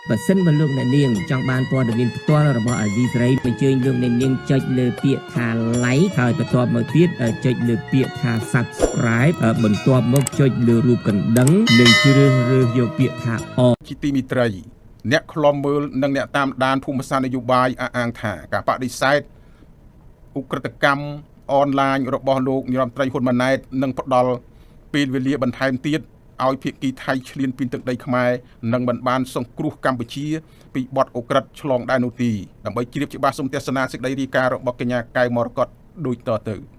បើសិនបើលោកអ្នកនាងចង់បានព័ត៌មានផ្ទាល់របស់អាស៊ីសេរីអញ្ជើញលោកអ្នកនាងចុចលើពាក្យថា like ហើយបន្ទាប់មកទៀតចុចលើពាក្យថា subscribe បន្ទាប់មកចុចលើរូបកណ្ដឹងនិងជ្រើសរើសយកពាក្យថាអជាទីមិត្តរីអ្នកខ្លំមើលនិងអ្នកតាមដានភូមិសាស្ត្រនយោបាយអះអាងថាការបដិសេធឧក្រិដ្ឋកម្មអនឡាញរបស់លោកនាយរដ្ឋមន្ត្រីហ៊ុនម៉ាណែតនឹងផ្ដល់ពេលវេលាបន្ថែមទៀតឲ្យភាគីថៃឈ្លានពានទឹកដីខ្មែរនិងមិនបានសង្គ្រោះកម្ពុជាពីបទឧក្រិដ្ឋឆ្លងដែននោះទេដើម្បីជ្រាបច្បាស់សូមទស្សនាសេចក្តីរាយការណ៍របស់កញ្ញាកែវមរកតដូចតទៅ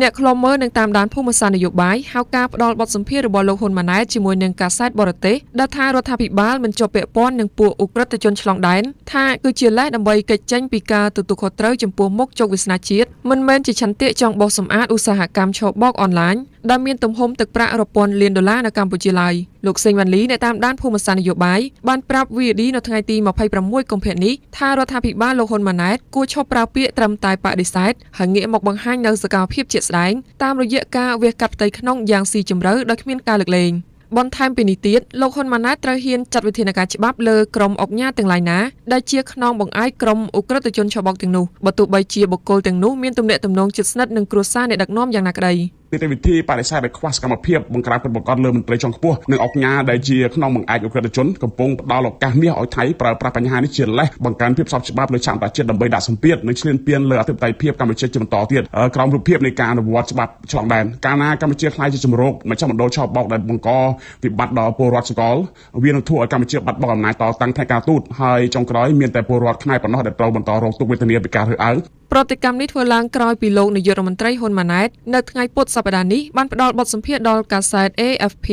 អ្នកខ្លំមើលនឹងតាមដានភូមិសាស្ត្រនយោបាយហៅការផ្ដល់បទសម្ភាសន៍របស់លោកហ៊ុនម៉ាណែតជាមួយនឹងកាសែតបរទេសដែលថារដ្ឋាភិបាលមិនជាប់ពាក់ព័ន្ធនឹងពួកឧក្រិដ្ឋជនឆ្លងដែនថាគឺជាលេសដើម្បីកិច្ចចេញពីការទទួលខុសត្រូវចំពោះមុខជោគវាសនាជាតិមិនមែនជាឆន្ទៈចង់បោសសម្អាតឧស្សាហកម្មឆបោកអនឡាញដែលមានទំហំទឹកប្រាក់រាប់ពាន់លានដុល្លារនៅកម្ពុជាឡើយលោកសេងវ៉ាន់លីអ្នកតាមដានភូមិសាស្ត្រនយោបាយបានប្រាប់ VOD នៅថ្ងៃទី26 កុម្ភៈនេះថារដ្ឋាភិបាលលោកហ៊ុនម៉ាណែតគួរឈប់ប្រើពាក្យត្រឹមតែបដិសេធហើយងាកមកបង្ហាញនូវសកម្មភាពជាក់ស្ដែងតាមរយៈការវះកាត់ផ្ទៃក្នុងយ៉ាងស៊ីជម្រៅដោយគ្មានការលើកលែងបន្ថែមពីនេះទៀតលោកហ៊ុនម៉ាណែតត្រូវហ៊ានចាត់វិធានការច្បាប់លើក្រុមអង្គការទាំងឡាយណាដែលជាខ្នងបង្អែកក្រុមឧក្រិដ្ឋជនឆបោកទាំងនោះបើទោះបីជាបុគ្គលទាំងនោះមានទំនាក់ទំនងជិតស្និទ្ធនឹងគ្រួសារអ្នកដឹកនាំយ៉ាងណាក្តីនីតិវិធីបដិសេធឲ្យខ្វះសកម្មភាពបង្ក្រាបប្រព័ន្ធលើមន្ត្រីជាន់ខ្ពស់និងអង្គការដែលជាខ្នងបង្អែកឧក្រិដ្ឋជនកំពុងផ្ដល់ឱកាសមាសឲ្យថៃប្រើប្រាស់បញ្ហានេះជាលេសបង្កើនភាពស្របច្បាប់លើឆាកអន្តរជាតិដើម្បីដាក់សម្ពាធនិងឈ្លានពានលើអធិបតេយ្យភាពកម្ពុជាជាបន្តទៀតក្រោមរូបភាពនៃការអនុវត្តច្បាប់ឆ្លងដែនកាលណាកម្ពុជាខ្លាយជាជំរកមជ្ឈមណ្ឌលឆបោកដែលបង្កវិបត្តិដល់ពលរដ្ឋសកលវានឹងធ្វើឲ្យកម្ពុជាបាត់បង់អំណាចតតាំងផ្នែកការទូតហើយចុងក្រោយមានតែពលរដ្ឋខ្មែរប៉ុណ្ណោះដែលត្រូវបន្តរងទុក្ខវេទនាពីការរើសអើងប្រតិកម្មនេះធ្វើឡើងក្រោយពីលោកនាយករដ្ឋមន្ត្រីហ៊ុនម៉ាណែតនៅថ្ងៃពុធសប្តាហ៍នេះបានផ្ដល់បទសម្ភាសន៍ដល់កាសែត AFP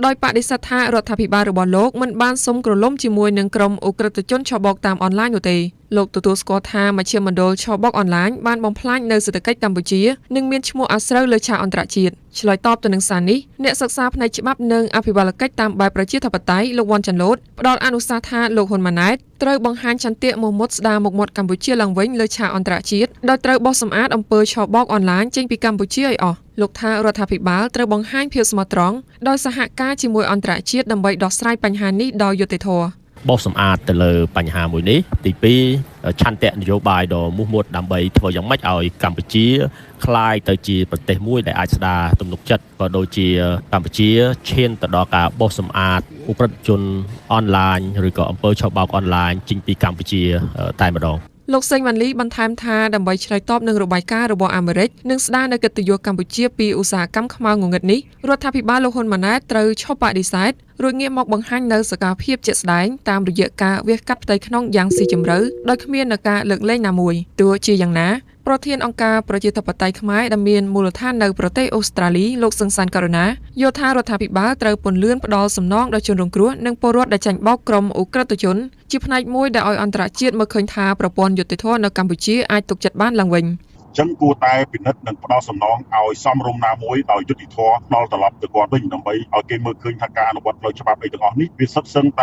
ដោយបដិសេធថារដ្ឋាភិបាលរបស់លោកមិនបានសុំក្រឡុំជាមួយនឹងក្រុមឧក្រិដ្ឋជនឆបោកតាមអនឡាញនោះទេលោកទទួលស្គាល់ថាមជ្ឈមណ្ឌលឆបោកអនឡាញបានបំផ្លាញនៅសេដ្ឋកិច្ចកម្ពុជានិងមានឈ្មោះអាស្រូវលើឆាកអន្តរជាតិឆ្លើយតបទៅនឹងសារនេះអ្នកសិក្សាផ្នែកច្បាប់និងអភិបាលកិច្ចតាមបែបប្រជាធិបតេយ្យលោកវ៉ាន់ចាន់ឡូតផ្ដល់អនុសាសន៍ថាលោកហ៊ុនម៉ាណែតត្រូវបង្ហាញឆន្ទៈមោះមុតស្ដារមុខមាត់កម្ពុជាឡើងវិញលើឆាកអន្តរជាតិដោយត្រូវបោះសម្អាតអំពើឆបោកអនឡាញចេញពីកម្ពុជាឲ្យអស់លោកថារដ្ឋាភិបាលត្រូវបង្ហាញភាពស្មោះត្រង់ដោយសហការជាមួយអន្តរជាតិដើម្បីដោះស្រាយបញ្ហានេះដោយយុត្តិធម៌បោសសម្អាតទៅលើបញ្ហាមួយនេះទី2ឆន្ទៈនយោបាយដ៏មោះមុតដើម្បីធ្វើយ៉ាងម៉េចឲ្យកម្ពុជាក្លាយទៅជាប្រទេសមួយដែលអាចស្ដារទំនុកចិត្តក៏ដូចជាកម្ពុជាឈានទៅដល់ការបោសសម្អាតឧក្រិដ្ឋជនអនឡាញឬក៏អំពើឆបោកអនឡាញចេញពីកម្ពុជាតែម្ដងលោកសេងវ៉ាន់លីបន្ថែមថាដើម្បីឆ្លើយតបនឹងរបាយការណ៍របស់អាមេរិកនិងស្ដារនូវកិត្តិយសកម្ពុជាពីឧស្សាហកម្មខ្មៅងងឹតនេះរដ្ឋាភិបាលលោកហ៊ុនម៉ាណែតត្រូវឈប់បដិសេធរួចងាកមកបង្ហាញនូវសកម្មភាពជាក់ស្ដែងតាមរយៈការវះកាត់ផ្ទៃក្នុងយ៉ាងស៊ីជម្រៅដោយគ្មាននូវការលើកលែងណាមួយទោះជាយ៉ាងណាប្រធានអង្គការប្រជាធិបតេយ្យខ្មែរដែលមានមូលដ្ឋាននៅប្រទេសអូស្ត្រាលីលោកសឹងសានករណាយល់ថារដ្ឋាភិបាលត្រូវពន្លឿនផ្ដល់សំណងដល់ជនរងគ្រោះនិងពលរដ្ឋដែលចាញ់បោកក្រុមឧក្រិដ្ឋជនជាផ្នែកមួយដែលឲ្យអន្តរជាតិមើលឃើញថាប្រព័ន្ធយុត្តិធម៌នៅកម្ពុជាអាចទុកចិត្តបានឡើងវិញចឹងគួរតែពិនិត្យនិងផ្ដល់សំណងឲ្យសមរម្យណាមួយដោយយុត្តិធម៌ដល់ត្រឡប់ទៅគាត់វិញដើម្បីឲ្យគេមើលឃើញថាការអនុវត្តផ្លូវច្បាប់អីទាំងអស់នេះវាសុទ្ធសឹងត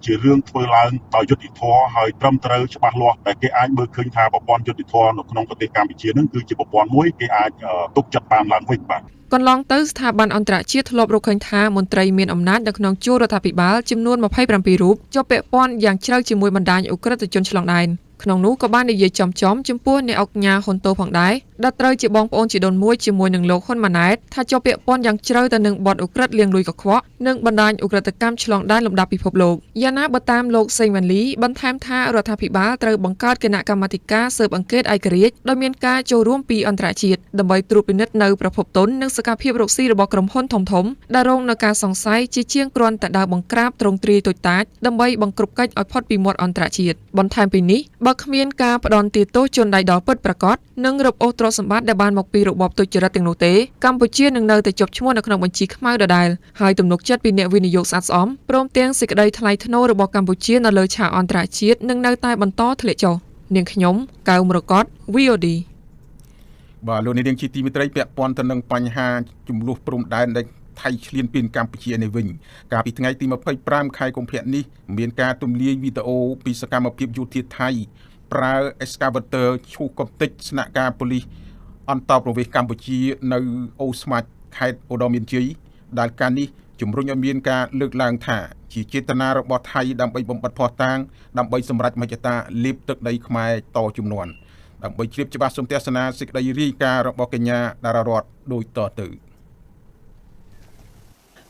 ែជារឿងធ្វើឡើងដោយយុត្តិធម៌ហើយត្រឹមត្រូវច្បាស់លាស់តែគេអាចមើលឃើញថាប្រព័ន្ធយុត្តិធម៌នៅក្នុងប្រទេសកម្ពុជានឹងគឺជាប្រព័ន្ធមួយគេអាចទុកចិត្តបានឡើងវិញបាទកន្លងទៅស្ថាប័នអន្តរជាតិធ្លាប់រកឃើញថាមន្ត្រីមានអំណាចនៅក្នុងជួររដ្ឋាភិបាលចំនួន27រូបជាប់ពាក់ព័ន្ធយ៉ាងជ្រៅជាមួយបណ្ដាញឧក្រិដ្ឋជនឆ្លងដែនក្នុងនោះក៏បាននិយាយចំពោះអ្នកអង្គការហ៊ុនតូផងដែរដែលត្រូវជាបងប្អូនជីដូនមួយជាមួយនឹងលោកហ៊ុនម៉ាណែតថាជាប់ពាក់ព័ន្ធយ៉ាងជ្រៅទៅនឹងបទឧក្រិដ្ឋលាងលុយកខ្វក់និងបណ្ដាញឧក្រិដ្ឋកម្មឆ្លងដែនលំដាប់ពិភពលោកយ៉ាងណាបើតាមលោកសេងវ៉ាន់លីបន្ថែមថារដ្ឋាភិបាលត្រូវបង្កើតគណៈកម្មាធិការស៊ើបអង្កេតឯករាជ្យដោយមានការចូលរួមពីអន្តរជាតិដើម្បីត្រួតពិនិត្យនៅប្រភពទុននិងសកម្មភាពរកស៊ីរបស់ក្រុមហ៊ុនធំៗដែលរងនឹងការសង្ស័យជាជាងគ្រាន់តែដើរបង្ក្រាបទ្រង់ទ្រាយតូចតាចដើម្បីបង្ក្រប់កិច្ចឲ្យផុតពីមាត់អន្តរជាតិបន្ថែមពីនេះបើគ្មានការផ្ដន់ទាទោសជនដៃដល់ពិតប្រាកដនិងរឹបអូសទ្រព្យសម្បត្តិដែលបានមកពីរបបទុច្ចរិតទាំងនោះទេកម្ពុជានឹងនៅតែជាប់ឈ្មោះនៅក្នុងបញ្ជីខ្មៅដដែលហើយទំនុកចិត្តពីអ្នកវិនិយោគស្អាតស្អំព្រមទាំងសេចក្តីថ្លៃថ្នូររបស់កម្ពុជានៅលើឆាកអន្តរជាតិនឹងនៅតែបន្តធ្លាក់ចុះនាងខ្ញុំកៅមរកត VOD បាទលោកនាងជាទីមេត្រីពាក់ព័ន្ធទៅនឹងបញ្ហាចំនួនព្រំដែនដែលថៃឈ្លានពានកម្ពុជានេះវិញកាលពីថ្ងៃទី25ខែកុម្ភៈនេះមានការទម្លាយវីដេអូពីសកម្មភាពយោធាថៃប្រើ excavator ឈូសកំទេចស្នាក់ការប៉ូលីសអន្តរប្រវេសន៍កម្ពុជានៅអូស្មាច់ខេត្តឧត្តរមានជ័យដែលការនេះ ជំរុញឲ្យមានការលើកឡើងថាជាចេតនារបស់ថៃដើម្បីបំបត្តិភស្តុតាងដើម្បីសម្រេចមហិច្ឆតាលាបទឹកដីខ្មែរតជំនាន់ដើម្បីជ្រាបច្បាស់សូមទស្សនាសេចក្តីរាយការណ៍របស់កញ្ញាតារារតដូចតទៅ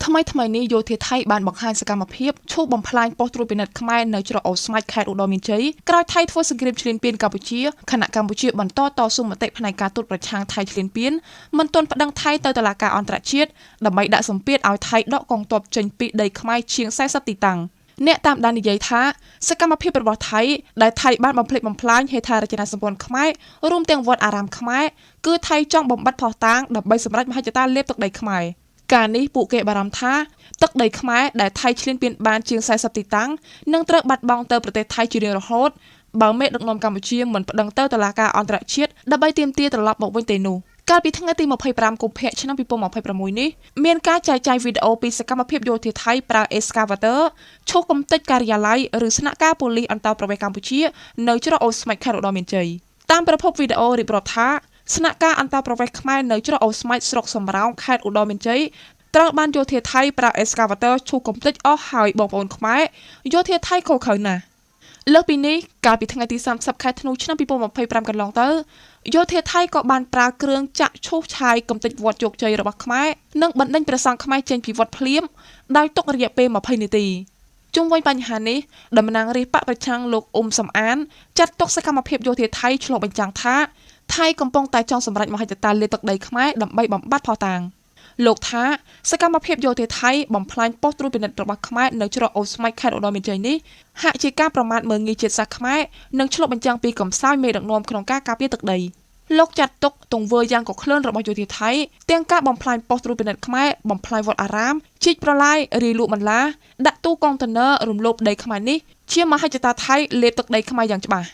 ថ្មីនេះយោធាថៃបានបង្ហាញសកម្មភាពឈូសបំផ្លាញប៉ុស្តិ៍ត្រួតពិនិត្យខ្មែរនៅច្រកអូស្មាច់ខេត្តឧត្តរមានជ័យក្រោយថៃធ្វើសង្គ្រាមឈ្លានពានកម្ពុជាខណៈកម្ពុជាបន្តតស៊ូមតិផ្នែកការទូតប្រឆាំងថៃឈ្លានពានមិនទាន់ប្តឹងថៃទៅតុលាការអន្តរជាតិដើម្បីដាក់សម្ពាធឲ្យថៃដកកងទ័ពចេញពីដីខ្មែរជាង40ទីតាំងអ្នកតាមដាននិយាយថាសកម្មភាពរបស់ថៃដែលថៃបានបំផ្លិចបំផ្លាញហេដ្ឋារចនាសម្ព័ន្ធខ្មែររួមទាំងវត្តអារាមខ្មែរគឺថៃចង់បំបត្តិភស្តុតាងដើម្បីសម្រេចមហិច្ឆតាលាបទឹកដីខ្មែរការនេះពួកគេបារម្ភថាទឹកដីខ្មែរដែលថៃឈ្លានពានបានជាង40ទីតាំងនឹងត្រូវបាត់បង់ទៅប្រទេសថៃជារៀងរហូតបើមេដឹកនាំកម្ពុជាមិនប្តឹងទៅតុលាការអន្តរជាតិដើម្បីទាមទារត្រឡប់មកវិញទេនោះកាលពីថ្ងៃទី25កុម្ភៈឆ្នាំ2026នេះមានការចែកចាយវីដេអូពីសកម្មភាពយោធាថៃប្រើ Excavator ឈូសកំទេចការិយាល័យឬស្នាក់ការប៉ូលីសអន្តរប្រវេសន៍កម្ពុជានៅច្រកអូស្មាច់ខេត្តឧត្តរមានជ័យតាមប្រភពវីដេអូរៀបរាប់ថាស្នាក់ការអន្តរប្រវេសន៍ខ្មែរនៅច្រកអូស្មាច់ស្រុកសំរោងខេត្តឧត្តរមានជ័យត្រូវបានយោធាថៃប្រើ Excavator ឈូសកំទេចអស់ហើយបងប្អូនខ្មែរយោធាថៃខុសខើណាស់លើសពីនេះកាលពីថ្ងៃទី30ខែធ្នូឆ្នាំ2025កន្លងទៅយោធាថៃក៏បានប្រើគ្រឿងចាក់ឈូសឆាយកំទេចវត្តជោគជ័យរបស់ខ្មែរនិងបណ្ដេញព្រះសង្ឃខ្មែរចេញពីវត្តភ្លាមដោយទុករយៈពេល20នាទីជុំវិញបញ្ហានេះតំណាងរាស្ត្របកប្រឆាំងលោកអ៊ុំសំអានចាត់ទុកសកម្មភាពយោធាថៃឆ្លុះបញ្ចាំងថាថៃកំពុងតែចង់សម្រេចមហិច្ឆតាលាបទឹកដីខ្មែរដើម្បីបំបត្តិភស្តុតាងលោកថាសកម្មភាពយោធាថៃបំផ្លាញប៉ុស្តិ៍ត្រួតពិនិត្យរបស់ខ្មែរនៅច្រកអូស្មាច់ខេត្តឧត្តរមានជ័យនេះហាក់ជាការប្រមាថមើលងាយជាតិសាសន៍ខ្មែរនិងឆ្លុះបញ្ចាំងពីកំសោយមេដឹកនាំក្នុងការការពារទឹកដីលោកចាត់ទុកទង្វើយ៉ាងកក្លឿនរបស់យោធាថៃទាំងការបំផ្លាញប៉ុស្តិ៍ត្រួតពិនិត្យខ្មែរបំផ្លាញវត្តអារាមជីកប្រឡាយរាយលក់បន្លាដាក់ទូកុងតឺន័ររំលោភដីខ្មែរនេះជាមហិច្ឆតាថៃលេបទឹកដីខ្មែរយ៉ាងច្បាស់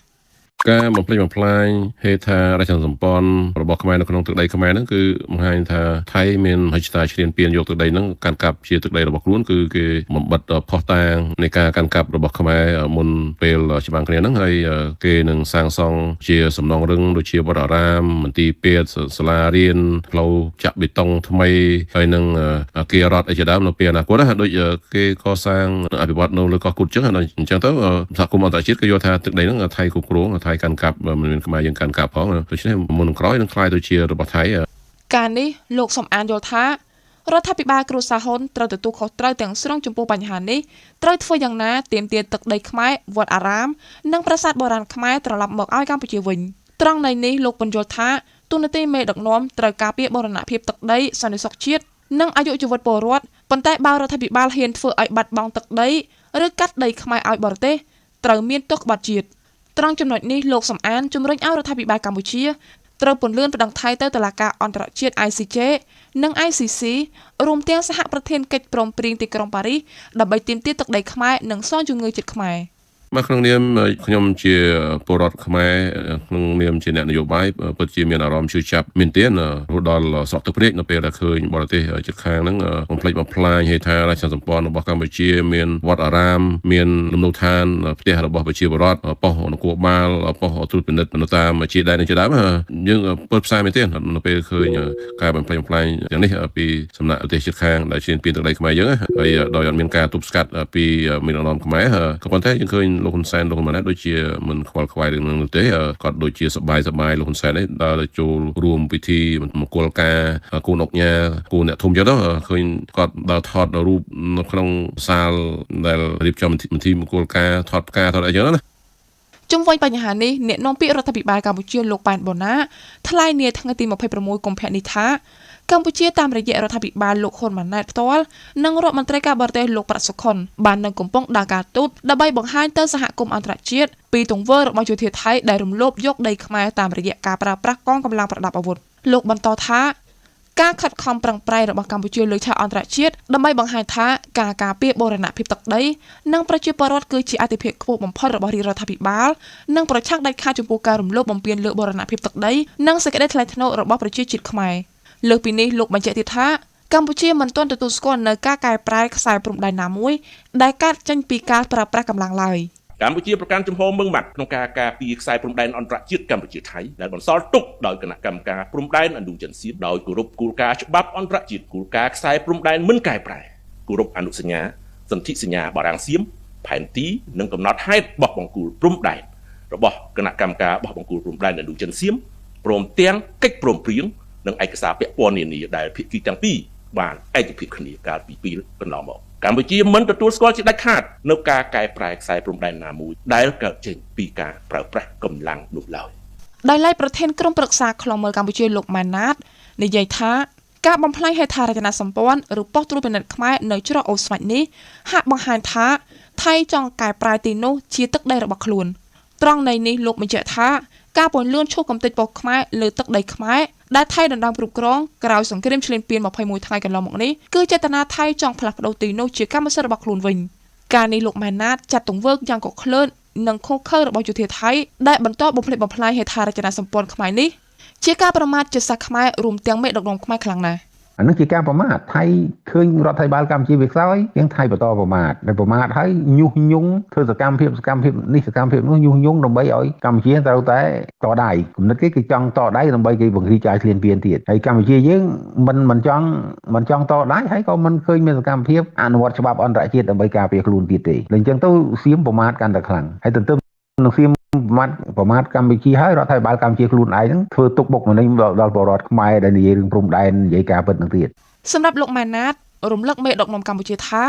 ការបំផ្លិចបំផ្លាញហេដ្ឋារចនាសម្ព័ន្ធរបស់ខ្មែរនៅក្នុងទឹកដីខ្មែរហ្នឹងគឺបង្ហាញថាថៃមានមហិច្ឆតាឈ្លានពានយកទឹកដីហ្នឹងកាន់កាប់ជាទឹកដីរបស់ខ្លួនគឺគេបំបត្តិភស្តុតាងនៃការកាន់កាប់របស់ខ្មែរមុនពេលច្បាំងគ្នាហ្នឹងហើយគេនឹងសាងសង់ជាសំណង់រឹងដូចជាវត្តអារាមមន្ទីរពេទ្យសាលារៀនផ្លូវចាក់បេតុងថ្មីហើយនឹងអគាររដ្ឋអីជាដើមនៅពេលអនាគតណាដូចគេកសាងអភិវឌ្ឍនៅលើកោះគូតអញ្ចឹងទៅសហគមន៍អន្តរជាតិគេយល់ថាទឹកដីហ្នឹងថៃគ្រប់គ្រងថៃកាន់កាប់មិនមានខ្មែរយើងកាន់កាប់ផងដូច្នេះមុនក្រោយនឹងខ្លាយទៅជារបស់ថៃការនេះលោកសំអានយល់ថារដ្ឋាភិបាលគ្រួសារហ៊ុនត្រូវទទួលខុសត្រូវទាំងស្រុងចំពោះបញ្ហានេះត្រូវធ្វើយ៉ាងណាទាមទារទឹកដីខ្មែរវត្តអារាមនិងប្រាសាទបុរាណខ្មែរត្រឡប់មកឲ្យកម្ពុជាវិញត្រង់ន័យនេះលោកបញ្យល់ថាទូនាទីមេដឹកនាំត្រូវការពារបូរណភាពទឹកដីសន្តិសុខជាតិនិងអាយុជីវិតពលរដ្ឋប៉ុន្តែបើរដ្ឋាភិបាលហ៊ានធ្វើឲ្យបាត់បង់ទឹកដីឬកាត់ដីខ្មែរឲ្យបរទេសត្រូវមានទោសក្បត់ជាតិត្រង់ចំណុចនេះលោកសំអានជំរុញឲ្យរដ្ឋាភិបាលកម្ពុជាត្រូវពន្លឿនប្តឹងថៃទៅតុលាការអន្តរជាតិ ICJ និង ICC រួមទាំងសហប្រធានកិច្ចព្រមព្រៀងទីក្រុងប៉ារីសដើម្បីទាមទារទឹកដីខ្មែរនិងសងជំងឺជាតិខ្មែរមកក្នុងនាមខ្ញុំជាពលរដ្ឋខ្មែរក្នុងនាមជាអ្នកនយោបាយពិតជាមានអារម្មណ៍ជឿចាប់មែនទែនរហូតដល់សក់ទឹកភ្នែកនៅពេលដែលឃើញបរទេសជិតខាងហ្នឹងបំផ្លិចបំផ្លាញហេដ្ឋារចនាសម្ព័ន្ធរបស់កម្ពុជាមានវត្តអារាមមានលំនៅឋានផ្ទះរបស់ប្រជាពលរដ្ឋប៉ុស្តិ៍នគរបាលប៉ុស្តិ៍ត្រួតពិនិត្យនៅតាមជាដែនជាដើមយើងពិតផ្សាយមែនទែននៅពេលឃើញការបំផ្លិចបំផ្លាញយ៉ាងនេះពីសំណាក់ប្រទេសជិតខាងដែលឈានពីទឹកដីខ្មែរយើងហើយដោយអត់មានការទប់ស្កាត់ពីមេដឹកនាំខ្មែរក៏ប៉ុន្តែយើងឃើញលោកហ៊ុនសែនលោកហ៊ុនម៉ាណែតដូចជាមិនខ្វល់ខ្វាយរឿងនោះទេគាត់ដូចជាសប្បាយលោកហ៊ុនសែននេះដល់ចូលរួមពិធីមង្គលការគូនអុកញ៉ាគូអ្នកធំចឹងទៅឃើញគាត់ដល់ថតរូបនៅក្នុងសាលដែលរៀបចំពិធីមង្គលការថតផ្កាថតអីចឹងណាជុំវិញបញ្ហានេះអ្នកនាំពាក្យរដ្ឋាភិបាលកម្ពុជាលោកប៉ែនបូណាថ្លែងនាថ្ងៃទី26កុម្ភៈនេះថាកម្ពុជាតាមរយៈរដ្ឋាភិបាលលោកហ៊ុនម៉ាណែតផ្ទាល់និងរដ្ឋមន្ត្រីការបរទេសលោកប្រាក់សុខុនបាននឹងកំពុងដើរការទូតដើម្បីបង្ហាញទៅសហគមន៍អន្តរជាតិពីទង្វើរបស់យោធាថៃដែលរំលោភយកដីខ្មែរតាមរយៈការប្រើប្រាស់កងកម្លាំងប្រដាប់អាវុធលោកបន្តថាការខិតខំប្រឹងប្រែងរបស់កម្ពុជាលើឆាកអន្តរជាតិដើម្បីបង្ហាញថាការការពារបូរណភាពទឹកដីនិងប្រជាពលរដ្ឋគឺជាអាទិភាពខ្ពស់បំផុតរបស់រដ្ឋាភិបាលនិងប្រឆាំងដាច់ខាតចំពោះការរំលោភបំពានលើបូរណភាពទឹកដីនិងសេចក្តីថ្លៃថ្នូររបស់ប្រជាជាតិខ្មែរលើសពីនេះលោកបញ្ជាក់ទៀតថាកម្ពុជាមិនទាន់ទទួលស្គាល់នៅការកែប្រែខ្សែព្រំដែនណាមួយដែលកើតចេញពីការប្រើប្រាស់កម្លាំងឡើយកម្ពុជាប្រកាន់ជំហរមឹងម៉ាត់ក្នុងការការពារខ្សែព្រំដែនអន្តរជាតិកម្ពុជាថៃដែលបន្សល់ទុកដោយគណៈកម្មការព្រំដែនឥណ្ឌូចិនសៀតដោយគោរពគោលការណ៍ច្បាប់អន្តរជាតិគោលការណ៍ខ្សែព្រំដែនមិនកែប្រែ គោរពអនុសញ្ញាសន្ធិសញ្ញាបារាំងសៀមផែនទីនិងកំណត់ហេតុបោះបង្គោលព្រំដែនរបស់គណៈកម្មការបោះបង្គោលព្រំដែនឥណ្ឌូចិនសៀមព្រមទាំងកិច្ចព្រមព្រៀងនិងឯកសារពាក់ព័ន្ធនានាដែលភាគីទាំងពីរបានឯកភាពគ្នាកាលពីពេលកន្លងមកកម្ពុជាមិនទទួលស្គាល់ជាដាច់ខាតនៅការកែប្រែខ្សែព្រំដែនណាមួយដែលកើតចេញពីការប្រើប្រាស់កម្លាំងនោះឡើយដោយឡែកប្រធានក្រុមប្រឹក្សាខ្លងមើលកម្ពុជាលោកម៉ាណាតនិយាយថាការបំផ្លាញហេដ្ឋារចនាសម្ព័ន្ធឬប៉ុស្តិ៍ត្រួតពិនិត្យខ្មែរនៅច្រកអូស្វាច់នេះហាក់បង្ហាញថាថៃចង់កែប្រែទីនោះជាទឹកដីរបស់ខ្លួនត្រង់ន័យនេះលោកបញ្ជាក់ថាការពន្លឿនឈូសកំទេចប៉ុស្តិ៍ខ្មែរលើទឹកដីខ្មែរដែលថៃដណ្ដើមគ្រប់គ្រងក្រោយសង្គ្រាមឈ្លានពាន21ថ្ងៃកន្លងមកនេះគឺចេតនាថៃចង់ផ្លាស់ប្ដូរទីនោះជាកម្មសិទ្ធិរបស់ខ្លួនវិញការនេះលោកម៉ែនណាតចាត់ទង្វើយ៉ាងកក្លឿននិងខុសខើរបស់យោធាថៃដែលបន្តបំផ្លិចបំផ្លាញហេដ្ឋារចនាសម្ព័ន្ធខ្មែរនេះជាការប្រមាថជាសាសខ្មែររួមទាំងមេដឹកនាំខ្មែរខ្លាំងណាស់អានឹងជាការប្រមាថថៃឃើញរដ្ឋាភិបាលកម្ពុជាវាខ្សោយទាំងថៃបន្តប្រមាថដែលប្រមាថហើយញុះញង់ធ្វើសកម្មភាពនេះសកម្មភាពនោះញុះញង់ដើម្បីឲ្យកម្ពុជាត្រូវតែតដៃគំនិតគេគឺចង់តដៃដើម្បីគេបង្រីការឈ្លានពានទៀតហើយកម្ពុជាយើងមិនចង់តដៃហើយក៏មិនឃើញមានសកម្មភាពអនុវត្តច្បាប់អន្តរជាតិដើម្បីការពារខ្លួនទៀតទេដូច្នេះអញ្ចឹងទៅសៀមប្រមាថកាន់តែខ្លាំងហើយទន្ទឹមនឹងសៀមប្រមាថកម្ពុជាហើយរដ្ឋាភិបាលកម្ពុជាខ្លួនឯងហ្នឹងធ្វើទុកបុកម្នេញដល់ប្រជាពលរដ្ឋខ្មែរដែលនិយាយរឿងព្រំដែននិយាយការពិតនឹងទៀតសម្រាប់លោកម៉ែនណាតរំលឹកមេដឹកនាំកម្ពុជាថា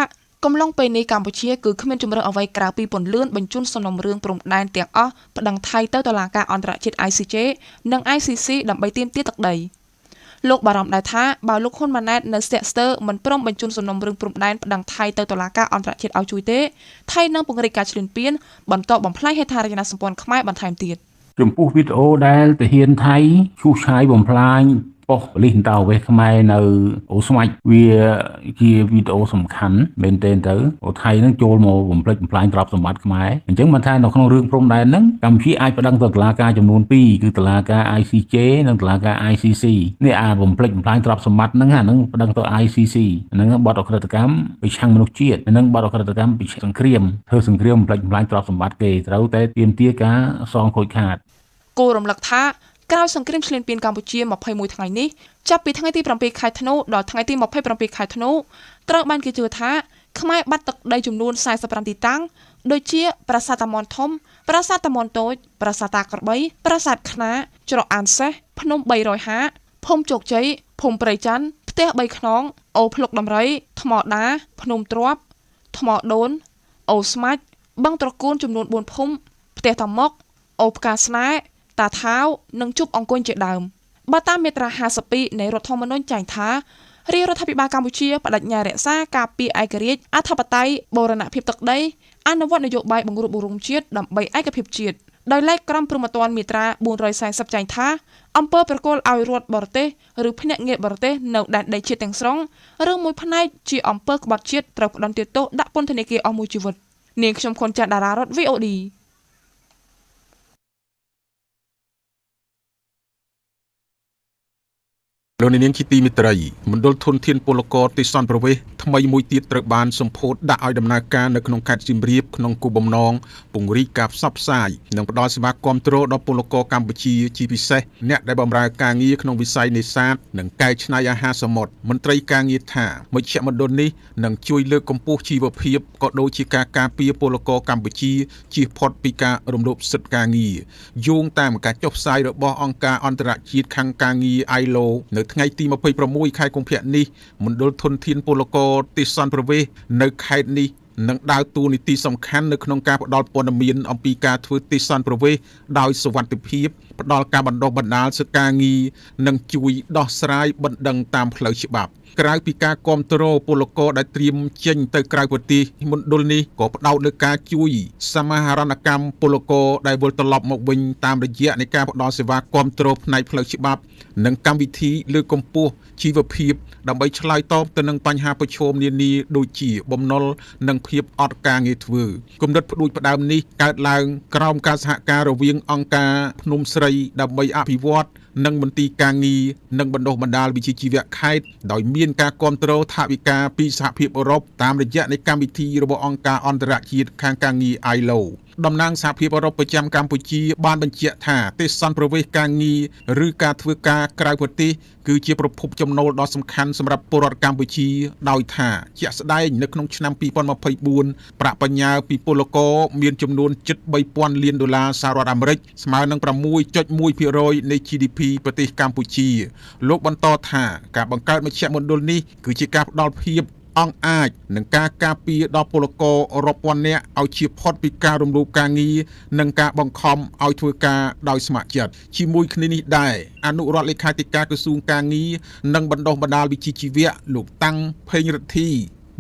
កំឡុងពេលនេះកម្ពុជាគឺគ្មានជំរឿនអ្វីក្រៅពីពន្លឿនបញ្ជូនសំណុំរឿងព្រំដែនទាំងអស់ប្តឹងថៃទៅតុលាការអន្តរជាតិ ICJ និង ICC ដើម្បីទាមទារទឹកដីលោកបារម្ភដែរថាបើលោកហ៊ុនម៉ាណែតនៅស្ទាក់ស្ទើរមិនព្រមបញ្ជូនសំណុំរឿងព្រំដែនប្តឹងថៃទៅតុលាការអន្តរជាតិឲ្យជួយទេថៃនឹងពង្រីកការឈ្លានពានបន្តបំផ្លាញហេដ្ឋារចនាសម្ព័ន្ធខ្មែរបន្ថែមទៀតចំពោះវីដេអូដែលទាហានថៃឈូសឆាយបំផ្លាញប៉ុស្តិ៍ប៉ូលីសអន្តរវេសខ្មែរនៅអូស្វាច់វាជាវីដេអូសំខាន់មែនទែនទៅថៃនឹងចូលមកបំផ្លិចបំផ្លាញទ្រព្យសម្បត្តិខ្មែរអញ្ចឹងមិនថានៅក្នុងរឿងព្រំដែនហ្នឹងកម្ពុជាអាចប្តឹងទៅតុលាការចំនួន2គឺតុលាការ ICJ និងតុលាការ ICC នេះបំផ្លិចបំផ្លាញទ្រព្យសម្បត្តិហ្នឹងអាហ្នឹងប្តឹងទៅ ICC ហ្នឹងបទអក្រិតកម្មប្រឆាំងមនុស្សជាតិនិងបទអក្រិតកម្មពីសង្គ្រាមធ្វើសង្គ្រាមបំផ្លិចបំផ្លាញទ្រព្យសម្បត្តិគេត្រូវតែទាមទារការសងខូចខាតគោរំលឹកថាក្រោយសង្គ្រាមឈ្លានពានកម្ពុជា21ថ្ងៃនេះចាប់ពីថ្ងៃទី7ខែធ្នូដល់ថ្ងៃទី27ខែធ្នូត្រូវបានគេជឿថាខ្មែរបាត់ទឹកដីចំនួន45ទីតាំងដូចជាប្រាសាទតាមាន់ធំប្រាសាទតាមាន់តូចប្រាសាទតាក្របីប្រាសាទខ្នាច្រកអានសេះភ្នំ350ភូមិជោគជ័យភូមិព្រៃច័ន្ទផ្ទះ3ខ្នងអូភ្លុកដំរីថ្មដាភ្នំទ្រាប់ថ្មដូនអូស្មាច់បឹងត្រកួនចំនួន4ភូមិផ្ទះតាមុកអូផ្កាស្នេហ៍តាថាវនិងជប់អង្គុញជាដើមបើតាមមាត្រា52នៃរដ្ឋធម្មនុញ្ញចែងថារាជរដ្ឋាភិបាលកម្ពុជាបដិញ្ញារក្សាការពារឯករាជ្យអធិបតេយ្យបូរណភាពទឹកដីអនុវត្តនយោបាយបង្រួបបង្រួមជាតិដើម្បីឯកភាពជាតិដោយឡែកក្រមព្រហ្មទណ្ឌមាត្រា440ចែងថាអំពើប្រគល់ឲ្យរដ្ឋបរទេសឬភ្នាក់ងារបរទេសនៅដែនដីជាតិទាំងស្រុងឬមួយផ្នែកជាអំពើក្បត់ជាតិត្រូវផ្តន្ទាទោសដាក់ពន្ធនាគារអស់មួយជីវិតនាងខ្ញុំខុនចាន់តារារត VODលោកនាងជាទីមេត្រីមណ្ឌលធនធានពលករទេសន្តប្រវេសថ្មីមួយទៀតត្រូវបានសម្ពោធដាក់ឲ្យដំណើរការនៅក្នុងខេត្តសៀមរាបក្នុងគោលបំណងពង្រីកការផ្សព្វផ្សាយនិងផ្តល់សេវាគាំទ្រដល់ពលករកម្ពុជាជាពិសេសអ្នកដែលបម្រើការងារក្នុងវិស័យនេសាទនិងកែច្នៃអាហារសមុទ្រមន្ត្រីការងារថាមជ្ឈមណ្ឌលនេះនឹងជួយលើកកម្ពស់ជីវភាពក៏ដូចជាការការពារពលករកម្ពុជាជៀសផុតពីការរំលោភសិទ្ធិការងារយោងតាមការចុះផ្សាយរបស់អង្គការអន្តរជាតិខាងការងារ ILO នៅថ្ងៃទី26ខែកុម្ភៈនេះមណ្ឌលធនធានពលករទេសន្តប្រវេសនៅខេត្តនេះនឹងដើរតួនាទីសំខាន់នៅក្នុងការផ្តល់ព័ត៌មានអំពីការធ្វើទេសន្តប្រវេសដោយសុវត្ថិភាពផ្តល់ការបណ្ដុះបណ្ដាលសិទ្ធិការងារនិងជួយដោះស្រាយបណ្ដឹងតាមផ្លូវច្បាប់ក្រៅពីការគាំទ្រពលករដែលត្រៀមចេញទៅក្រៅប្រទេសមណ្ឌលនេះក៏ផ្ដោតលើការជួយសមាហរណកម្មពលករដែលវិលត្រឡប់មកវិញតាមរយៈនៃការផ្ដល់សេវាគាំទ្រផ្នែកផ្លូវច្បាប់និងកម្មវិធីលើកកម្ពស់ជីវភាពដើម្បីឆ្លើយតបទៅនឹងបញ្ហាប្រឈមនានាដូចជាបំណុលនិងភាពអត់ការងារធ្វើគំនិតផ្ដួចផ្ដើមនេះកើតឡើងក្រោមការសហការរវាងអង្គការភ្នំស្រីដើម្បីអភិវឌ្ឍ និងមន្ទីរការងារនិងបណ្ដុះបណ្ដាលវិជ្ជាជីវៈខេត្តដោយមានការគ្រប់គ្រងថវិកាពីសហភាពអឺរ៉ុបតាមរយៈនៃកម្មវិធីរបស់អង្គការអន្តរជាតិខាងការងារ ILO តំណាងសហភាពអឺរ៉ុបប្រចាំកម្ពុជាបានបញ្ជាក់ថាទេសសន្តិប្រវេសការងារឬការធ្វើការក្រៅប្រទេសគឺជាប្រភពចំណូលដ៏សំខាន់សម្រាប់ពលរដ្ឋកម្ពុជាដោយថាជាក់ស្ដែងនៅក្នុងឆ្នាំ2024ប្រាក់បញ្ញើពីពលករមានចំនួនជិត$3,000 លានសហរដ្ឋអាមេរិកស្មើនឹង 6.1% នៃ GDP ប្រទេសកម្ពុជាលោកបន្តថាការបង្កើតមជ្ឈមណ្ឌលនេះគឺជាការផ្ដល់ភាពអង្គអាចនឹងការការពារដល់ពលកររាប់ពាន់នាក់ឲ្យជៀសផុតពីការរំលោភការងារនិងការបង្ខំឲ្យធ្វើការដោយស្ម័គ្រចិត្តជាមួយគ្នានេះដែរអនុរដ្ឋលេខាធិការក្រសួងការងារនិងបណ្ដុះបណ្ដាលវិជ្ជាជីវៈលោកតាំងភេងរិទ្ធី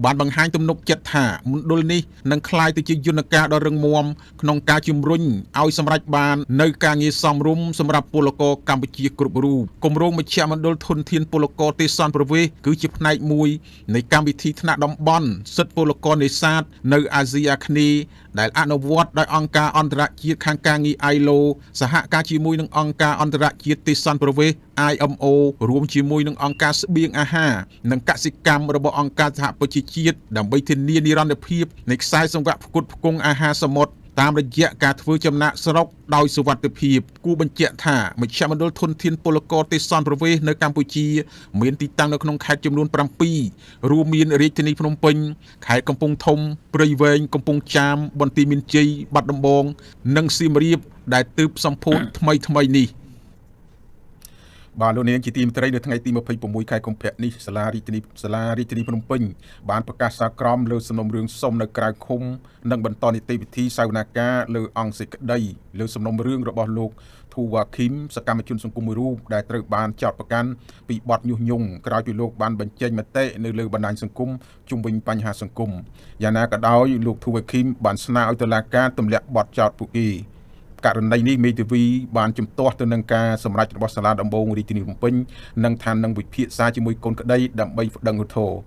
បានបង្ហាញទំនុកចិត្តថាមណ្ឌលនេះនឹងក្លាយទៅជាយន្តការដ៏រឹងមាំក្នុងការជំរុញឲ្យសម្រេចបាននៅការងារសមរម្យសម្រាប់ពលករកម្ពុជាគ្រប់រូបគម្រោងមជ្ឈមណ្ឌលធនធានពលករទេសសន្តិប្រវេសគឺជាផ្នែកមួយនៃកម្មវិធីថ្នាក់តំបន់សិទ្ធិពលករនេសាទនៅអាស៊ីអាគ្នេយ៍ដែលអនុវត្តដោយអង្គការអន្តរជាតិខាងការងារ ILO សហការជាមួយនឹងអង្គការអន្តរជាតិទេសសន្តិប្រវេស IMO រួមជាមួយនឹងអង្គការស្បៀងអាហារនិងកសិកម្មរបស់អង្គការសហប្រជាជាតិដើម្បីធានានិរន្តរភាពនៃខ្សែសង្វាក់ផ្គត់ផ្គង់អាហារសមុទ្រតាមរយៈការធ្វើចំណាកស្រុកដោយសុវត្ថិភាពគូបញ្ជាក់ថាមជ្ឈមណ្ឌលធនធានពលករទេសសន្តិប្រវេសនៅកម្ពុជាមានទីតាំងនៅក្នុងខេត្តចំនួន7រួមមានរាជធានីភ្នំពេញខេត្តកំពង់ធំព្រៃវែងកំពង់ចាមបន្ទាយមានជ័យបាត់ដំបងនិងសៀមរាបដែលទើបសម្ពោធថ្មីនេះបាទលោកនាងជាទីមេត្រីនៅថ្ងៃទី26ខែកុម្ភៈនេះសាលារាជធានីភ្នំពេញបានប្រកាសសារក្រមលើសំណុំរឿងសុំនៅក្រៅឃុំនិងបន្តនីតិវិធីសវនាការលើអង្គសេចក្តីលើសំណុំរឿងរបស់លោកធូវ៉ាឃីមសកម្មជនសង្គមមួយរូបដែលត្រូវបានចោទប្រកាន់ពីបទញុះញង់ក្រោយពីលោកបានបញ្ចេញមតិនៅលើបណ្ដាញសង្គមជុំវិញបញ្ហាសង្គមយ៉ាងណាក៏ដោយលោកធូវ៉ាឃីមបានស្នើឲ្យតុលាការទម្លាក់បទចោទពួកគេករណីនេះមេធាវីបានជំទាស់ទៅនឹងការសម្រេចរបស់សាលាដំបងរាជធានីភ្នំពេញនិងថានឹងវិភាគជាមួយកូនក្តីដើម្បីប្តឹងឧទ្ធរណ៍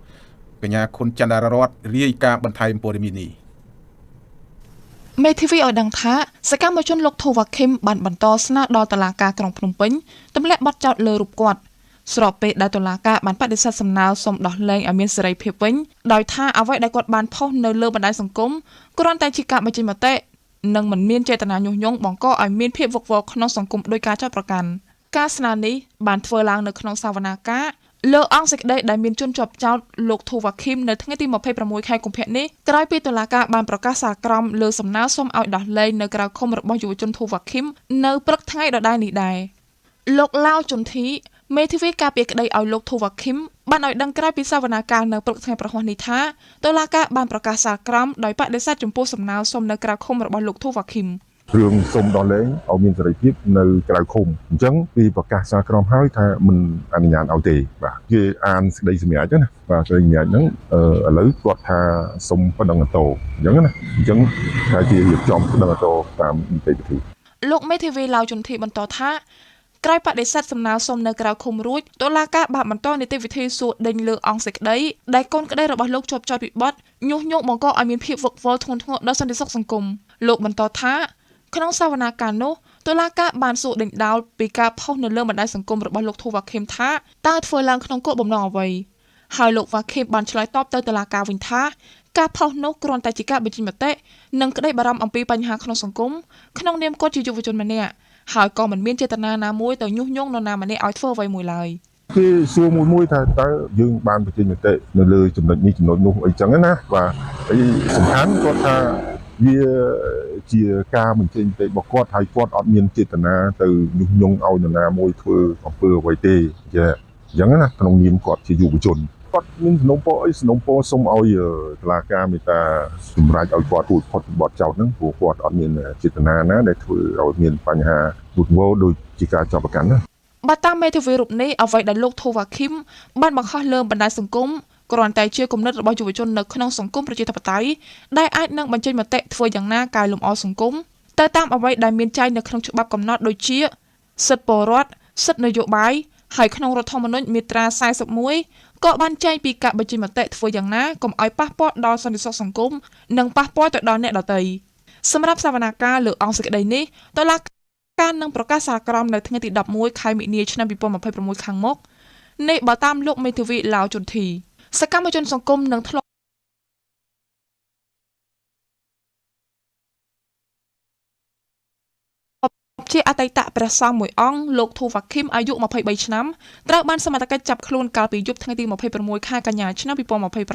កញ្ញាខុនចន្ទររតរាយការណ៍បន្ថែមព័ត៌មាននេះមេធាវីឲ្យដឹងថាសកម្មជនលោកធូវ៉ាឃីមបានបន្តស្នើដល់តុលាការក្រុងភ្នំពេញទម្លាក់បទចោទលើរូបគាត់ស្របពេលដែលតុលាការបានបដិសេធសំណើសុំដោះលែងឲ្យមានសេរីភាពវិញដោយថាអ្វីដែលគាត់បានផុសនៅលើបណ្ដាញសង្គមគ្រាន់តែជាការបញ្ចេញមតិនិងមិនមានចេតនាញុះញង់បង្កឲ្យមានភាពវឹកវរក្នុងសង្គមដោយការចោទប្រកាន់ការស្នើនេះបានធ្វើឡើងនៅក្នុងសវនាការលើអង្គសេចក្តីដែលមានជនជាប់ចោទលោកធូវ៉ាឃីមនៅថ្ងៃទី26ខែកុម្ភៈនេះក្រោយពីតុលាការបានប្រកាសសារក្រមលើសំណើសុំឲ្យដោះលែងនៅក្រៅឃុំរបស់យុវជនធូវ៉ាឃីមនៅព្រឹកថ្ងៃដដែលនេះដែរលោកឡាវជុនធីមេធាវីការពារក្តីឲ្យលោកធូវ៉ាឃីមបានឲ្យដឹងក្រោយពីសវនាការនៅព្រឹកថ្ងៃប្រហ័សនេះថាតុលាការបានប្រកាសសារក្រមដោយបដិសេធចំពោះសំណើសុំនៅក្រៅឃុំរបស់លោកធូវ៉ាឃីមរឿងសុំដោះលែងឲ្យមានសេរីភាពនៅក្រៅឃុំអញ្ចឹងពីប្រកាសសារក្រមហើយថាមិនអនុញ្ញាតឲ្យទេបាទគេអានសេចក្តីសម្រេចណាបាទសេចក្តីសម្រេចហ្នឹងឥឡូវគាត់ថាសុំប្តឹងឧទ្ធរណ៍អញ្ចឹងណាអញ្ចឹងថាជារៀបចំប្តឹងឧទ្ធរណ៍តាមនីតិវិធីលោកមេធាវីឡាវជុនធីបន្តថាក្រោយបដិសេធសំណើសុំនៅក្រៅឃុំរួចតុលាការបានបន្តនីតិវិធីសួរដេញលើអង្គសេចក្តីដែលកូនក្តីរបស់លោកជាប់ចោទពីបទញុះញង់បង្កឲ្យមានភាពវឹកវរធ្ងន់ធ្ងរដល់សន្តិសុខសង្គមលោកបន្តថាក្នុងសវនាការនោះតុលាការបានសួរដេញដោលពីការផុសនៅលើបណ្ដាញសង្គមរបស់លោកធូវ៉ាឃីមថាតើធ្វើឡើងក្នុងគោលបំណងអ្វីហើយលោកវ៉ាឃីមបានឆ្លើយតបទៅតុលាការវិញថាការផុសនោះគ្រាន់តែជាការបញ្ចេញមតិនិងក្តីបារម្ភអំពីបញ្ហាក្នុងសង្គមក្នុងនាមគាត់ជាយុវជនម្នាក់ហើយក៏មិនមានចេតនាណាមួយទៅញុះញង់នរណាម្នាក់ឲ្យធ្វើអ្វីមួយឡើយគេសួរមួយថាតើយើងបានបញ្ចេញមតិនៅលើចំណុចនេះចំណុចនោះអីចឹងណាបាទហើយសំខាន់គាត់ថាវាជាការបញ្ចេញមតិរបស់គាត់ហើយគាត់អត់មានចេតនាទៅញុះញង់ឲ្យនរណាមួយធ្វើអំពើអ្វីទេចាអញ្ចឹងណាក្នុងនាមគាត់ជាយុវជនគាត់មានសំណុំពរអីសំណុំពរសុំឲ្យតុលាការមេត្តាសម្រេចឲ្យគាត់រួចផុតពីបទចោទហ្នឹងព្រោះគាត់អត់មានចេតនាណាដែលធ្វើឲ្យមានបញ្ហាវឹកវរដូចជាការចោទប្រកាន់ណាបើតាមមេធាវីរូបនេះអ្វីដែលលោកធូវ៉ាឃីមបានបង្ហោះលើបណ្ដាញសង្គមគ្រាន់តែជាគំនិតរបស់យុវជននៅក្នុងសង្គមប្រជាធិបតេយ្យដែលអាចនឹងបញ្ចេញមតិធ្វើយ៉ាងណាកែលម្អសង្គមទៅតាមអ្វីដែលមានចែងនៅក្នុងច្បាប់កំណត់ដូចជាសិទ្ធិពលរដ្ឋសិទ្ធិនយោបាយហើយក្នុងរដ្ឋធម្មនុញ្ញមាត្រា41ក៏បានចែងពីការបញ្ចេញមតិធ្វើយ៉ាងណាកុំឲ្យប៉ះពាល់ដល់សន្តិសុខសង្គមនិងប៉ះពាល់ទៅដល់អ្នកដទៃសម្រាប់សវនាការលើអង្គសេចក្តីនេះតុលា ការនឹងប្រកាសសារក្រមនៅថ្ងៃទី11ខែមិនិនាឆ្នាំ2026ខាងមុខនេះបើតាមលោកមេធាវីឡាវជុនធីសកម្មជនសង្គមនឹងធ្លាប់ជាអតីតព្រះសង្ឃមួយអង្គលោកធូវ៉ាឃីមអាយុ23ឆ្នាំត្រូវបានសមត្ថកិច្ចចាប់ខ្លួនកាលពីយប់ថ្ងៃទី26ខែកញ្ញាឆ្នាំ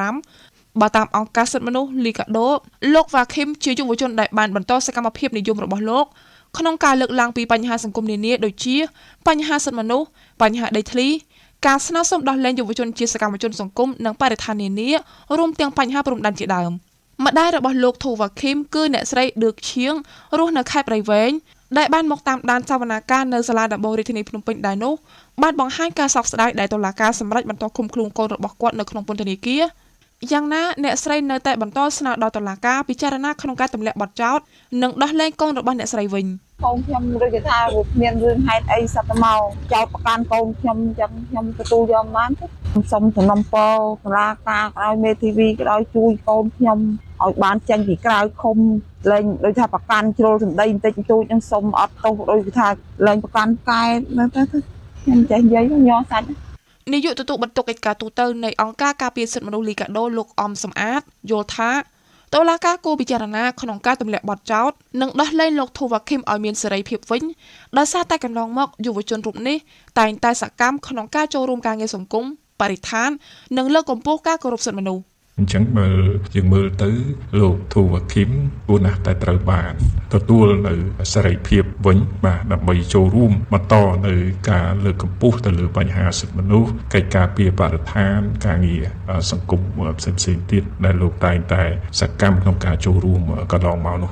2025បើតាមអង្គការសិទ្ធិមនុស្សលីកាដូលោកវ៉ាឃីមជាយុវជនដែលបានបន្តសកម្មភាពនិយមរបស់លោកក្នុងការលើកឡើងពីបញ្ហាសង្គមនានាដូចជាបញ្ហាសិទ្ធិមនុស្សបញ្ហាដីធ្លីការស្នើសុំដោះលែងយុវជនជាសកម្មជនសង្គមនិងបរិស្ថាននានារួមទាំងបញ្ហាព្រំដែនជាដើមម្ដាយរបស់លោកធូវ៉ាឃីមគឺអ្នកស្រីឌឺកឈៀងរស់នៅខេត្តព្រៃវែងដែលបានមកតាមដានសវនាការនៅសាលាដំបងរាជធានីភ្នំពេញដែរនោះបានបង្ហាញការសោកស្ដាយដែលតុលាការសម្រេចបន្តឃុំខ្លួនកូនរបស់គាត់នៅក្នុងពន្ធនាគារយ៉ាងណាអ្នកស្រីនៅតែបន្តស្នើដល់តុលាការពិចារណាក្នុងការទម្លាក់បទចោទនិងដោះលែងកូនរបស់អ្នកស្រីវិញកូនខ្ញុំដូចគេថាវាមានរឿងហេតុអីសត្វមកចោទប្រកាន់កូនខ្ញុំអញ្ចឹងខ្ញុំទទួលយកបានទេខ្ញុំសូមសំណូមពរតុលាការឲ្យមេធាវីក៏ឲ្យជួយកូនខ្ញុំឲ្យបានចេញពីក្រៅឃុំលែងដូចថាប្រកាន់ជ្រុលសម្ដីបន្តិចបន្តួចនឹងសុំអត់ទោសដូចគេថាលែងប្រកាន់កែទៅខ្ញុំចេះនិយាយញ័រសាច់នាយកទទួលបន្ទុកកិច្ចការទូតនៃអង្គការការពារសិទ្ធិមនុស្សលីកាដូលោកអំសំអាតយល់ថាតុលាការគួរពិចារណាក្នុងការទម្លាក់បទចោទនិងដោះលែងលោកធូវ៉ាឃីមឲ្យមានសេរីភាពវិញដោយសារតែកន្លងមកយុវជនរូបនេះតែងតែសកម្មក្នុងការចូលរួមការងារសង្គមបរិស្ថាននិងលើកកម្ពស់ការគោរពសិទ្ធិមនុស្សអញ្ចឹងបើយើងមើលទៅលោកធូវ៉ាឃីមគួរណាស់តែត្រូវបានទទួលនៅសេរីភាពវិញបាទដើម្បីចូលរួមបន្តនៅការលើកកម្ពស់ទៅលើបញ្ហាសិទ្ធិមនុស្សកិច្ចការពារបរិស្ថានការងារសង្គមផ្សេងៗទៀតដែលលោកតែងតែសកម្មក្នុងការចូលរួមកន្លងមកនោះ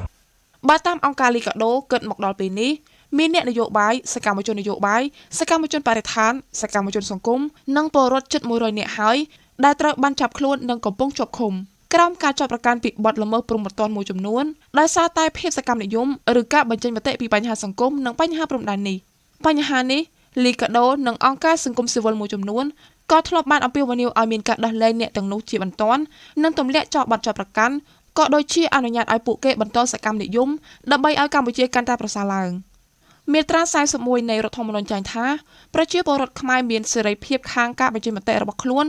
បើតាមអង្គការលីកាដូគិតមកដល់ពេលនេះមានអ្នកនយោបាយសកម្មជននយោបាយសកម្មជនបរិស្ថានសកម្មជនសង្គមនិងពលរដ្ឋជិត100នាក់ហើយដែលត្រូវបានចាប់ខ្លួននិងកំពុងជាប់ឃុំក្រោមការចាប់ប្រកាន់ពីបទល្មើសព្រហ្មទណ្ឌមួយចំនួនដោយសារតែភាពសកម្មនិយមឬការបញ្ចេញមតិពីបញ្ហាសង្គមនិងបញ្ហាព្រំដែននេះបញ្ហានេះលីកាដូនិងអង្គការសង្គមស៊ីវិលមួយចំនួនក៏ធ្លាប់បានអំពាវនាវឲ្យមានការដោះលែងអ្នកទាំងនោះជាបន្ទាន់និងទម្លាក់ចោលបទចាប់ប្រកាន់ក៏ដូចជាអនុញ្ញាតឲ្យពួកគេបន្តសកម្មនិយមដើម្បីឲ្យកម្ពុជាកាន់តែប្រសើរឡើងមាត្រា41នៃរដ្ឋធម្មនុញ្ញចែងថាប្រជាពលរដ្ឋខ្មែរមានសេរីភាពខាងការបញ្ចេញមតិរបស់ខ្លួន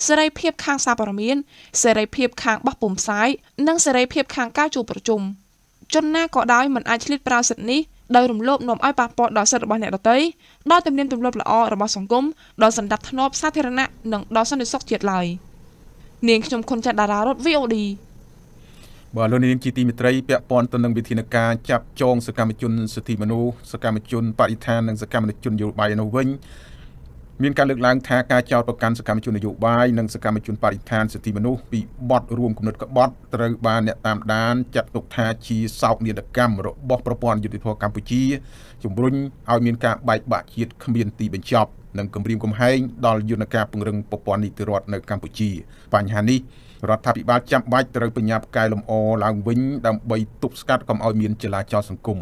សេរីភាពខាងសារព័ត៌មានសេរីភាពខាងបោះពុម្ពផ្សាយនិងសេរីភាពខាងការជួបប្រជុំជនណាក៏ដោយមិនអាចឆ្លៀតប្រើសិទ្ធិនេះដោយរំលោភនាំឲ្យប៉ះពាល់ដល់សិទ្ធិរបស់អ្នកដទៃដល់ទំនៀមទម្លាប់ល្អរបស់សង្គមដល់សន្តិភាពសាធារណៈនិងដល់សន្តិសុខជាតិឡើយនាងខ្ញុំខុនចាត់តារារត VODបាទលោកនាងជាទីមេត្រីពាក់ព័ន្ធទៅនឹងវិធានការចាប់ចងសកម្មជនសិទ្ធិមនុស្សសកម្មជនបរិស្ថាននិងសកម្មជននយោបាយនោះវិញមានការលើកឡើងថាការចោទប្រកាន់សកម្មជននយោបាយនិងសកម្មជនបរិស្ថានសិទ្ធិមនុស្សពីបទរួមគំនិតក្បត់ត្រូវបានអ្នកតាមដានចាត់ទុកថាជាសោកនាដកម្មរបស់ប្រព័ន្ធយុតិធធម៌កម្ពុជាជំរុញឲ្យមានការបែកបាក់ជាតិគ្មានទីបញ្ចប់និងគម្រាមកំហែងដល់យន្តការពង្រឹងប្រព័ន្ធនីតិរដ្ឋនៅកម្ពុជាបញ្ហានេះរដ្ឋាភិបាលចាំបាច់ត្រូវបញ្ញាប់កែលម្អឡើងវិញដើម្បីទប់ស្កាត់កុំឲ្យមានចលាចលសង្គម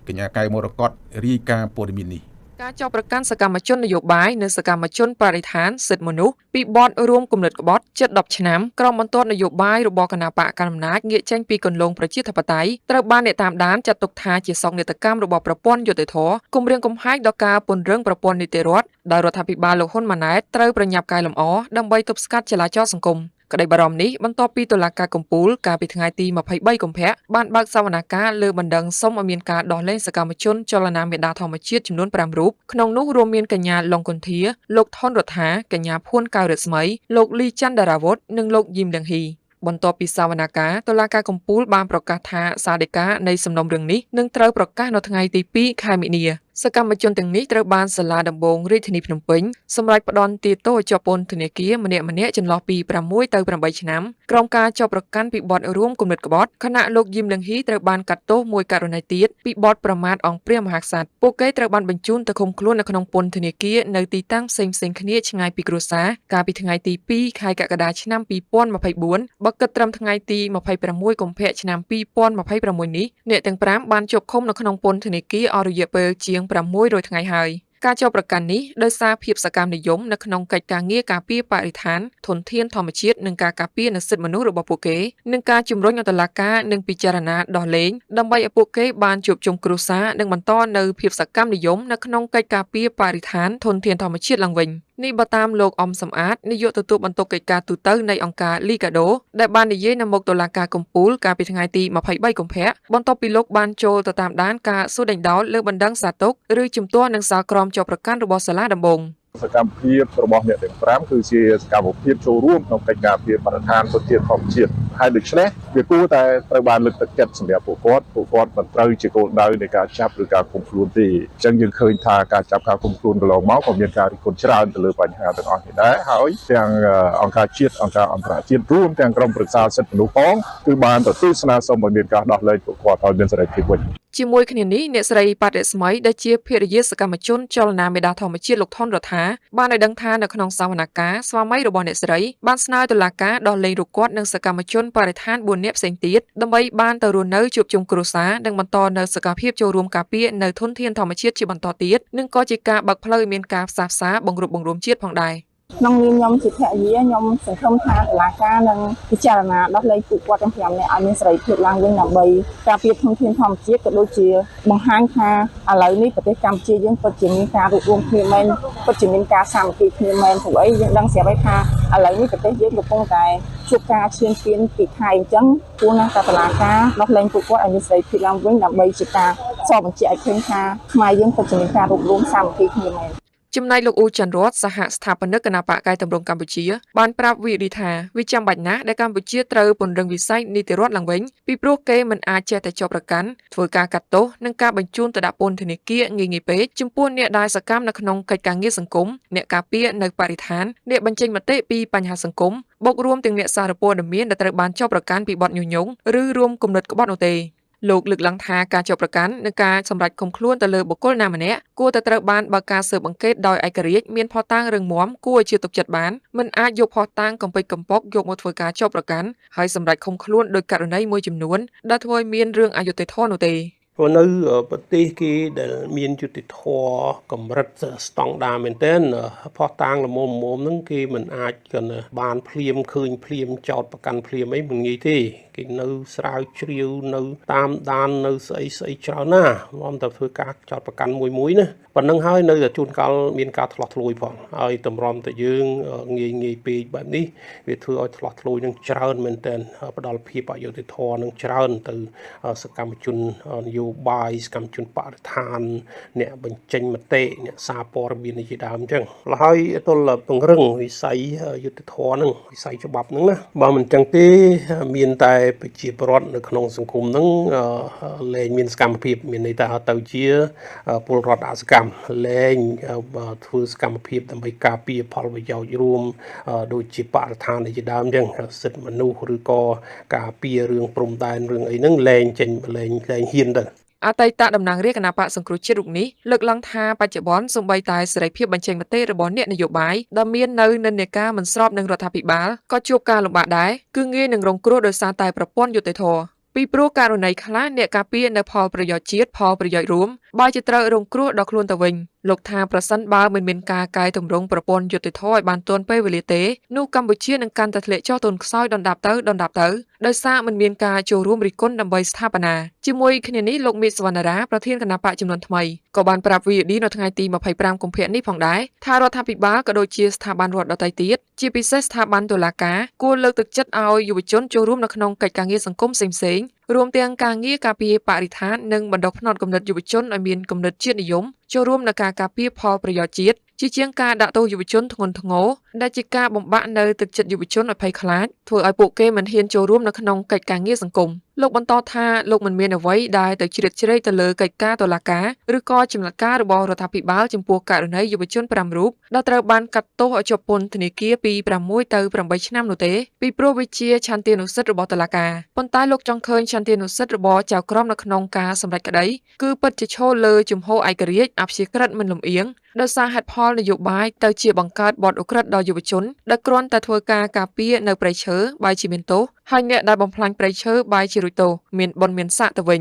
កញ្ញាកែមរកតរាយការណ៍ព័ត៌មាននេះការចោទប្រកាន់សកម្មជននយោបាយនិងសកម្មជនបរិស្ថានសិទ្ធិមនុស្សពីបទរួមគំនិតក្បត់ជិត10ឆ្នាំក្រមបន្ទាត់នយោបាយរបស់គណបកកណ្ដាលអំណាចងាកចេញពីគន្លងប្រជាធិបតេយ្យត្រូវបានអ្នកតាមដានចាត់ទុកថាជាសោកនាដកម្មរបស់ប្រព័ន្ធយុត្តិធម៌គំរាមកំហែងដល់ការពង្រឹងប្រព័ន្ធនីតិរដ្ឋដោយរដ្ឋាភិបាលលោកហ៊ុនម៉ាណែតត្រូវប្រញាប់កែលម្អដើម្បីទប់ស្កាត់ចលាចលសង្គមក្តីបារម្ភនេះបន្ទាប់ពីតុលាការកំពូលកាលពីថ្ងៃទី23កុម្ភៈបានបើកសវនកម្មលើបណ្ដឹងសុំឲ្យមានការដោះលែងសកម្មជនចលនាមេដាធម្មជាតិចំនួន5រូបក្នុងនោះរួមមានកញ្ញាឡុងកុនធាលោកថនរដ្ឋាកញ្ញាភួនកៅរិស្មីលោកលីច័ន្ទដារាវុធនិងលោកយីមលៀងហ៊ីបន្ទាប់ពីសវនកម្មតុលាការកំពូលបានប្រកាសថាសាលដីកានៃសំណុំរឿងនេះនឹងត្រូវប្រកាសនៅថ្ងៃទី2ខែមិនិនាសកម្មជនទាំងនេះត្រូវបានសាលាដំបងរាជធានីភ្នំពេញសម្រេចផ្តន្ទាទោសជាប់ពន្ធនាគារម្នាក់ៗចន្លោះពី6ទៅ8ឆ្នាំក្រុមការចោទប្រកាន់ពីបទរួមគំនិតក្បត់ខណៈលោកយីមលៀងហ៊ីត្រូវបានកាត់ទោសមួយករណីទៀតពីបទប្រមាថអង្គព្រះមហាក្សត្រពួកគេត្រូវបានបញ្ជូនទៅឃុំខ្លួននៅក្នុងពន្ធនាគារនៅទីតាំងផ្សេងៗគ្នាឆ្ងាយពីគ្រួសារកាលពីថ្ងៃទី2ខែកក្កដាឆ្នាំ2024បើគិតត្រឹមថ្ងៃទី26កុម្ភៈឆ្នាំ2026នេះអ្នកទាំង5បានជាប់ឃុំនៅក្នុងពន្ធនាគារអស់រយៈពេលជាង600ថ្ងៃហើយ ការចោទប្រកាន់នេះដោយសារភាពសកម្មនិយមនៅក្នុងកិច្ចការងារការពារបរិស្ថានធនធានធម្មជាតិនិងការការពារនូវសិទ្ធិមនុស្សរបស់ពួកគេនិងការជំរុញឲ្យតុលាការនិងពិចារណាដោះលែងដើម្បីឲ្យពួកគេបានជួបជុំគ្រួសារនិងបន្តនៅភាពសកម្មនិយមនៅក្នុងកិច្ចការពារបរិស្ថានធនធានធម្មជាតិឡើងវិញនេះបើតាមលោកអំសំអាតនាយកទទួលបន្ទុកកិច្ចការទូតនៃអង្គការ Liga do ដែលបាននិយាយនៅមុខតុលាការកំពូលកាលពីថ្ងៃទី23កុម្ភៈបន្ទាប់ពីលោកបានចូលទៅតាមដានការសួរដេញដោលលើបណ្ដឹងសារទុកឬជំទាស់នឹងសាលក្រមចោទប្រកាន់របស់សាលាដំបងសកម្មភាពរបស់អ្នកទាំង5គឺជាសកម្មភាពចូលរួមក្នុងកិច្ចការពារបរិស្ថានធនធានធម្មជាតិហើយដូច្នេះវាគួរតែត្រូវបានលើកទឹកចិត្តសម្រាប់ពួកគាត់មិនត្រូវជាគោលដៅនៃការចាប់ឬការឃុំខ្លួនទេអញ្ចឹងយើងឃើញថាការចាប់ការឃុំខ្លួនកន្លងមកក៏មានការរិះគន់ច្រើនទៅលើបញ្ហាទាំងអស់នេះដែរហើយទាំងអង្គការជាតិអង្គការអន្តរជាតិរួមទាំងក្រុមប្រឹក្សាសិទ្ធិមនុស្សផងគឺបានទទួលស្នើសុំឲ្យមានការដោះលែងពួកគាត់ឲ្យមានសេរីភាពវិញជាមួយគ្នានេះអ្នកស្រីប៉ាត់រស្មីដែលជាភរិយាសកម្មជនចលនាមេដាធម្មជាតិលោកថនរដ្ឋាបានឲ្យដឹងថានៅក្នុងសវនកម្មស្វាមីរបស់អ្នកស្រីបានស្នើតុលាការដោះលែងរូបគាត់និងសកម្មជនបរិស្ថាន4នាក់ផ្សេងទៀតដើម្បីបានទៅរស់នៅជួបជុំគ្រួសារនិងបន្តនៅសកម្មភាពចូលរួមការពារនៅធនធានធម្មជាតិជាបន្តទៀតនិងក៏ជាការបើកផ្លូវឲ្យមានការផ្សះផ្សាបង្រួបបង្រួមជាតិផងដែរក្នុងនាមខ្ញុំជាភរិយាខ្ញុំសង្ឃឹមថាតុលាការនឹងពិចារណាដោះលែងពួកគាត់ទាំង5នាក់ឲ្យមានសេរីភាពឡើងវិញដើម្បីការពារធនធានធម្មជាតិក៏ដូចជាបង្ហាញថាឥឡូវនេះប្រទេសកម្ពុជាយើងពិតជាមានការរួបរวมគ្នាមែនពិតជាមានការសាមគ្គីគ្នាមែនព្រោះអីយើងដឹងស្រាប់ហើយថាឥឡូវនេះប្រទេសយើងកំពុងតែជួបការឈានពានពីថៃអញ្ចឹងគួរណាស់តែតុលាការដោះលែងពួកគាត់ឲ្យមានសេរីភាពឡើងវិញដើម្បីជាការសរបញ្ជាក់ឲ្យឃើញថាខ្មែរយើងពិតជាមានការរួបរวมសាមគ្គីគ្នាមែនចំណែកលោកអ៊ូច័ន្ទរតសហស្ថាបនិកគណៈបកកាយតម្រង់កម្ពុជាបានប្រាប់វិរិថាវាចាំបាច់ណាស់ដែលកម្ពុជាត្រូវពង្រឹងវិស័យនីតិរដ្ឋឡើងវិញពីព្រោះគេមិនអាចចេះតែចោទប្រកាន់ធ្វើការកាត់ទោសនិងការបញ្ជូនទៅដាក់ពន្ធនាគារងាយៗពេកចំពោះអ្នកដែលសកម្មនៅក្នុងកិច្ចការងារសង្គមអ្នកការពារនៅបរិស្ថានអ្នកបញ្ចេញមតិពីបញ្ហាសង្គមបូករួមទាំងអ្នកសារព័ត៌មានដែលត្រូវបានចោទប្រកាន់ពីបទញុះញង់ឬរួមគំនិតក្បត់នោះទេលោកលើកឡើងថាការចោទប្រកាន់និងការសម្រេចឃុំខ្លួនទៅលើបុគ្គលណាម្នាក់គួរតែត្រូវបានបើកការស៊ើបអង្កេតដោយឯករាជ្យមានភស្តុតាងរឹងមាំគួរឲ្យជឿទុកចិត្តបានមិនអាចយកភស្តុតាងកំពេចកំពកយកមកធ្វើការចោទប្រកាន់ហើយសម្រេចឃុំខ្លួនដោយករណីមួយចំនួនដែលធ្វើឲ្យមានរឿងអយុត្តិធម៌នោះទេព្រោះនៅប្រទេសគេដែលមានយុត្តិធម៌កម្រិតស្តង់ដារមែនទែនផុសតាងល្មមហ្នឹងគេមិនអាចបានភ្លាមឃើញភ្លាមចោតប្រកាន់ភ្លាមអីមិនងាយទេគេនៅស្រាវជ្រាវនៅតាមដាននៅស្អីច្រើនណាស់មកតែធ្វើការចោតប្រកាន់មួយណាប៉ុណ្ណឹងហើយនៅតែជួនកាលមានការឆ្លោះឆ្លួយផងហើយតម្រាំតែយើងងាយពេកបែបនេះវាធ្វើឲ្យឆ្លោះឆ្លួយនឹងច្រើនមែនទែនផ្ដល់ភាពអយុត្តិធម៌នឹងច្រើនទៅសកម្មជននយោបាយសកម្មជនបរិស្ថានអ្នកបញ្ចេញមតិអ្នកសារព័ត៌មានជាដើមអញ្ចឹងហើយទល់ពង្រឹងវិស័យយុត្តិធម៌នឹងវិស័យច្បាប់នឹងណាបើមិនអញ្ចឹងទេមានតែប្រជាពលរដ្ឋនៅក្នុងសង្គមនឹងលែងមានសកម្មភាពមានន័យថាទៅជាពលរដ្ឋអសកម្មលែងធ្វើសកម្មភាពដើម្បីការពារផលប្រយោជន៍រួមដូចជាបរិស្ថានជាដើមអញ្ចឹងសិទ្ធិមនុស្សឬក៏ការពាររឿងព្រំដែនរឿងអីហ្នឹងលែងចេញលែងហ៊ានទៅអតីតតំណាងរាជគណៈបកសង្គ្រោះជាតិរូបនេះលើកឡើងថាបច្ចុប្បន្នសូម្បីតែសេរីភាពបញ្ចេញមតិរបស់អ្នកនយោបាយដែលមាននៅនិន្នាការមិនស្របនឹងរដ្ឋាភិបាលក៏ជួបការលំបាកដែរគឺងាយនឹងរងគ្រោះដោយសារតែប្រព័ន្ធយុត្តិធម៌ពីព្រោះករណីខ្លះអ្នកការពារនៅផលប្រយោជន៍ជាតិផលប្រយោជន៍រួមបើជាត្រូវរងគ្រោះដល់ខ្លួនទៅវិញលោកថាប្រសិនបើមិនមានការកែតម្រង់ប្រព័ន្ធយុត្តិធម៌ឲ្យបានទាន់ពេលវេលាទេនោះកម្ពុជានឹងកាន់តែធ្លាក់ចុះទន់ខ្សោយដុនដាបទៅដោយសារមិនមានការចូលរួមរិះគន់ដើម្បីស្ថាបនាជាមួយគ្នានេះលោកមេតសវណ្ណារាប្រធានគណៈបកចំនួនថ្មីក៏បានប្រាប់ VOD នៅថ្ងៃទី25កុម្ភៈនេះផងដែរថារដ្ឋាភិបាលក៏ដូចជាស្ថាប័នរដ្ឋដទៃទៀតជាពិសេសស្ថាប័នតុលាការគួរលើកទឹកចិត្តឲ្យយុវជនចូលរួមនៅក្នុងកិច្ចការងារសង្គមផ្សេងៗរួមទាំងការងារការពារបរិស្ថាននិងបណ្ដុះផ្នត់គំនិតយុវជនឲ្យមានគំនិតជាតិនិយមចូលរួមនៅការការពារផលប្រយោជន៍ជាតិជាជាងការដាក់ទោសយុវជនធ្ងន់ធ្ងរដែលជាការបំបាក់នៅទឹកចិត្តយុវជនឲ្យភ័យខ្លាចធ្វើឲ្យពួកគេមិនហ៊ានចូលរួមនៅក្នុងកិច្ចការងារសង្គមលោកបន្តថាលោកមិនមានអ្វីដែលទៅជ្រៀតជ្រែកទៅលើកិច្ចការតុលាការឬក៏ចំណាត់ការរបស់រដ្ឋាភិបាលចំពោះករណីយុវជន5រូបដែលត្រូវបានកាត់ទោសឲ្យជាប់ពន្ធនាគារពី6ទៅ8ឆ្នាំនោះទេពីព្រោះវាជាឆន្ទានុសិទ្ធិរបស់តុលាការប៉ុន្តែលោកចង់ឃើញឆន្ទានុសិទ្ធិរបស់ចៅក្រមនៅក្នុងការសម្រេចក្តីគឺពិតជាឈលលើជំហរឯករាជ្យអព្យាក្រឹតមិនលំអៀងដោយសារហេតុផលនយោបាយទៅជាបង្កើតបទឧក្រិដ្ឋដល់យុវជនដែលគ្រាន់តែធ្វើការការពារនៅព្រៃឈើបែរជាមានទោសហើយអ្នកដែលបំផ្លាញព្រៃឈើបែរជារួចទោសមានបុណ្យមានស័ក្តិទៅវិញ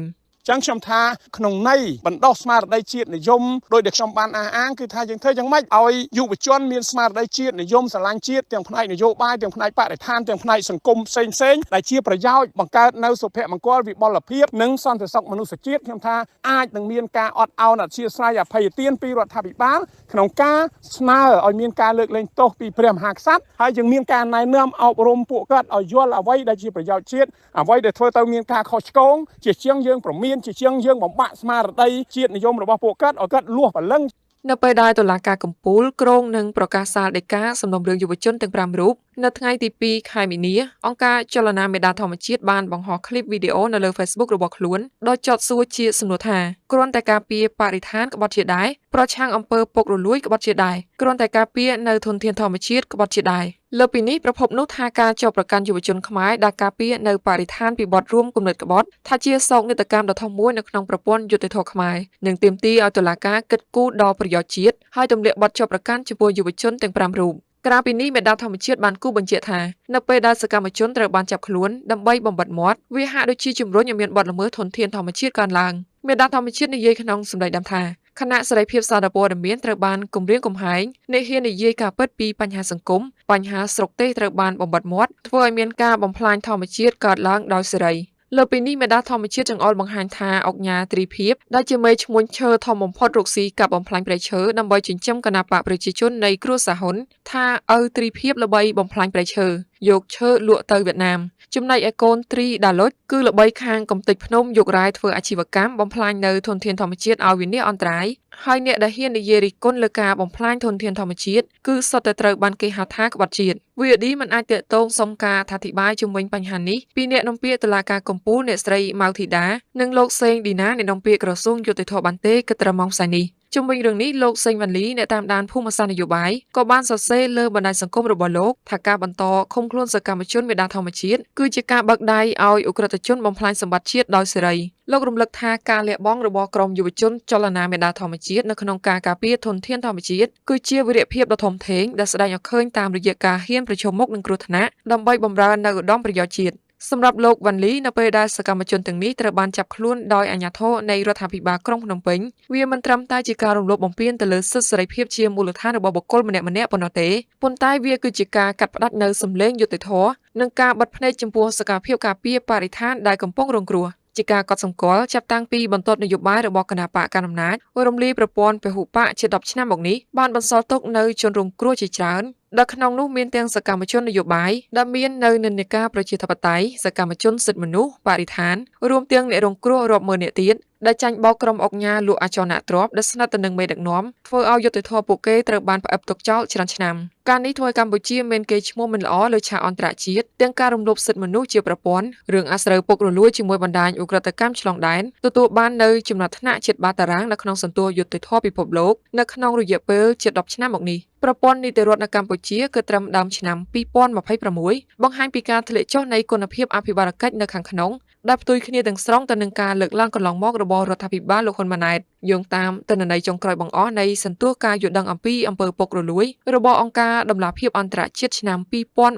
ចឹងខ្ញុំថាក្នុងន័យបណ្ដុះស្មារតីជាតិនិយមដោយដែលខ្ញុំបានអះអាងគឺថាយើងធ្វើយ៉ាងម៉េចឲ្យយុវជនមានស្មារតីជាតិនិយមស្រឡាញ់ជាតិទាំងផ្នែកនយោបាយទាំងផ្នែកបរិស្ថានទាំងផ្នែកសង្គមផ្សេងដែលជាប្រយោជន៍បង្កើតនៅសុភមង្គលវិបុលភាពនិងសន្តិសុខមនុស្សជាតិខ្ញុំថាអាចនឹងមានការអត់ឱនអធិស្ឋានអភ័យទានពីរដ្ឋាភិបាលក្នុងការស្នើឲ្យមានការលើកលែងទោសពីព្រះមហាក្សត្រហើយយើងមានការណែនាំអប់រំពួកគាត់ឲ្យយល់អ្វីដែលជាប្រយោជន៍ជាតិអ្វីដែលធ្វើទៅមានការខុសឆ្គងជាជាងយើងប្រមានជាជាងយើងបំបាក់ស្មារតីជាតិនិយមរបស់ពួកគាត់ឲ្យគាត់លួសព្រលឹងនៅពេលដែលតុលាការកំពូលក្រុងនឹងប្រកាសសាលដីកាសំណុំរឿងយុវជនទាំង5រូបនៅថ្ងៃទី2ខែមីនាអង្គការចលនាមេដាធម្មជាតិបានបង្ហោះឃ្លីបវីដេអូនៅលើ Facebook របស់ខ្លួនដោយចោទសួរជាសំណួរថាគ្រាន់តែការពារបរិស្ថានក្បត់ជាដែរប្រឆាំងអំពើពុករលួយក្បត់ជាដែរគ្រាន់តែការពារនៅធនធានធម្មជាតិក្បត់ជាដែរលើពីនេះប្រភពនោះថាការចោទប្រកាន់យុវជនខ្មែរដែលការពារនៅបរិស្ថានពីបទរួមគំនិតក្បត់ថាជាសោកនាដកម្មដ៏ធំមួយនៅក្នុងប្រព័ន្ធយុត្តិធម៌ខ្មែរនិងទាមទារឲ្យតុលាការគិតគូរដល់ប្រយោជន៍ជាតិហើយទម្លាក់បទចោទប្រកាន់ចំពោះយុវជនទាំង5រូបក្រៅពីនេះមេដាធម្មជាតិបានគូបញ្ជាក់ថានៅពេលដែលសកម្មជនត្រូវបានចាប់ខ្លួនដើម្បីបំបិទមាត់វាហាក់ដូចជាជំរុញឲ្យមានបទល្មើសធនធានធម្មជាតិកើនឡើងមេដាធម្មជាតិនិយាយក្នុងសម្ដីដើមថាគណៈសេរីភាពសារព័ត៌មានត្រូវបានគម្រាមកំហែងអ្នកហ៊ាននិយាយការពិតពីបញ្ហាសង្គមបញ្ហាស្រុកទេសត្រូវបានបំបិទមាត់ធ្វើឲ្យមានការបំផ្លាញធម្មជាតិកើតឡើងដោយសេរីលើពីនេះមេដាធម្មជាតិចង្អុលបង្ហាញថាអុកញ៉ាត្រីភិបដែលជាមេឈ្មោះឈើធំបំផុតរកស៊ីកាប់បំផ្លាញព្រៃឈើដើម្បីចិញ្ចឹមគណបកប្រជាជននៃគ្រួសារហ៊ុនថាឪត្រីភិបល្បីបំផ្លាញព្រៃឈើយកឈើលក់ទៅវៀតណាមចំណែកឯកូនត្រីដាឡុចគឺល្បីខាងកំទេចភ្នំយករ៉ែធ្វើអាជីវកម្មបំផ្លាញនៅធនធានធម្មជាតិឲ្យវិនាសអន្តរាយហើយអ្នកដែលហ៊ាននិយាយរិះគន់លើការបំផ្លាញធនធានធម្មជាតិគឺសុទ្ធតែត្រូវបានគេហៅថាក្បត់ជាតិ VOD មិនអាចទាក់ទងសុំការអធិប្បាយជំវិញបញ្ហានេះពីអ្នកនាំពាក្យតុលាការកំពូលអ្នកស្រីម៉ៅធីតានិងលោកសេងឌីណាអ្នកនាំពាក្យក្រសួងយុតិធធម៌បានទេគិតត្រឹមម៉ោងផ្សាយនេះជុំវិញរឿងនេះលោកសេងវ៉ាន់លីអ្នកតាមដានភូមិសាស្ត្រនយោបាយក៏បានសរសេរលើបណ្ដាញសង្គមរបស់លោកថាការបន្តឃុំខ្លួនសកម្មជនមេដាធម្មជាតិគឺជាការបើកដៃឲ្យឧក្រិដ្ឋជនបំផ្លាញសម្បត្តិជាតិដោយសេរីលោករំលឹកថាការលះបង់របស់ក្រុមយុវជនចលនាមេដាធម្មជាតិនៅក្នុងការការពារធនធានធម្មជាតិគឺជាវីរភាពដ៏ធំធេងដែលស្ដែងឲ្យឃើញតាមរយៈការហ៊ានប្រឈមមុខនឹងគ្រោះថ្នាក់ដើម្បីបម្រើនៅឧត្តមប្រយោជន៍ជាតិសម្រាប់លោកវ៉ាន់លីនៅពេលដែលសកម្មជនទាំងនេះត្រូវបានចាប់ខ្លួនដោយអាជ្ញាធរនៃរដ្ឋាភិបាលក្រុងភ្នំពេញវាមិនត្រឹមតែជាការរំលោភបំពានទៅលើសិទ្ធិសេរីភាពជាមូលដ្ឋានរបស់បុគ្គលម្នាក់ៗប៉ុណ្ណោះទេប៉ុន្តែវាគឺជាការកាត់ផ្តាច់នូវសម្លេងយុត្តិធម៌និងការបិទភ្នែកចំពោះសកម្មភាពការពារបរិស្ថានដែលកំពុងរងគ្រោះជាការកត់សម្គាល់ចាប់តាំងពីបន្ទាត់នយោបាយរបស់គណបកកណ្ដាលអំណាចរំលាយប្រព័ន្ធពហុបកជា10ឆ្នាំមកនេះបានបន្សល់ទុកនៅជនរងគ្រោះជាច្រើនដែលក្នុងនោះមានទាំងសកម្មជននយោបាយដែលមាននៅនិន្នាការប្រជាធិបតេយ្យសកម្មជនសិទ្ធិមនុស្សបរិស្ថានរួមទាំងអ្នករងគ្រោះរាប់ម៉ឺននាក់ទៀតដែលចាញ់បោកក្រុមអុកញ៉ាលក់អចលនទ្រព្យដែលស្និទ្ធទៅនឹងមេដឹកនាំធ្វើឲ្យយុត្តិធម៌ពួកគេត្រូវបានផ្អឹបទុកចោលច្រើនឆ្នាំការនេះធ្វើឲ្យកម្ពុជាមានកេរ្តិ៍ឈ្មោះមិនល្អលើឆាកអន្តរជាតិទាំងការរំលោភសិទ្ធិមនុស្សជាប្រព័ន្ធរឿងអាស្រូវពុករលួយជាមួយបណ្ដាញឧក្រិដ្ឋកម្មឆ្លងដែនទទួលបាននៅចំណាត់ថ្នាក់ជិតបាតតារាងនៅក្នុងសន្ទុះយុត្តិធម៌ពិភពលោកនៅក្នុងរយៈពេលជិត10ឆ្នាំមកនេះប្រព័ន្ធនីតិរដ្ឋនៅកម្ពុជាគឺត្រឹមដើមឆ្នាំ2026បង្ហាញពីការធ្លាក់ចុះនៃគុណភាពអភិបាលកិច្ចនៅខាងក្នុងដែលផ្ទុយគ្នាទាំងស្រុងទៅនឹងការលើកឡើងកន្លងមករបស់រដ្ឋាភិបាលលោកហ៊ុនម៉ាណែតយោងតាមទិន្នន័យចុងក្រោយបង្អស់នៃសន្ទុះការយល់ដឹងអំពីអំពើពុករលួយរបស់អង្គការដំណាភៀបអន្តរជាតិឆ្នាំ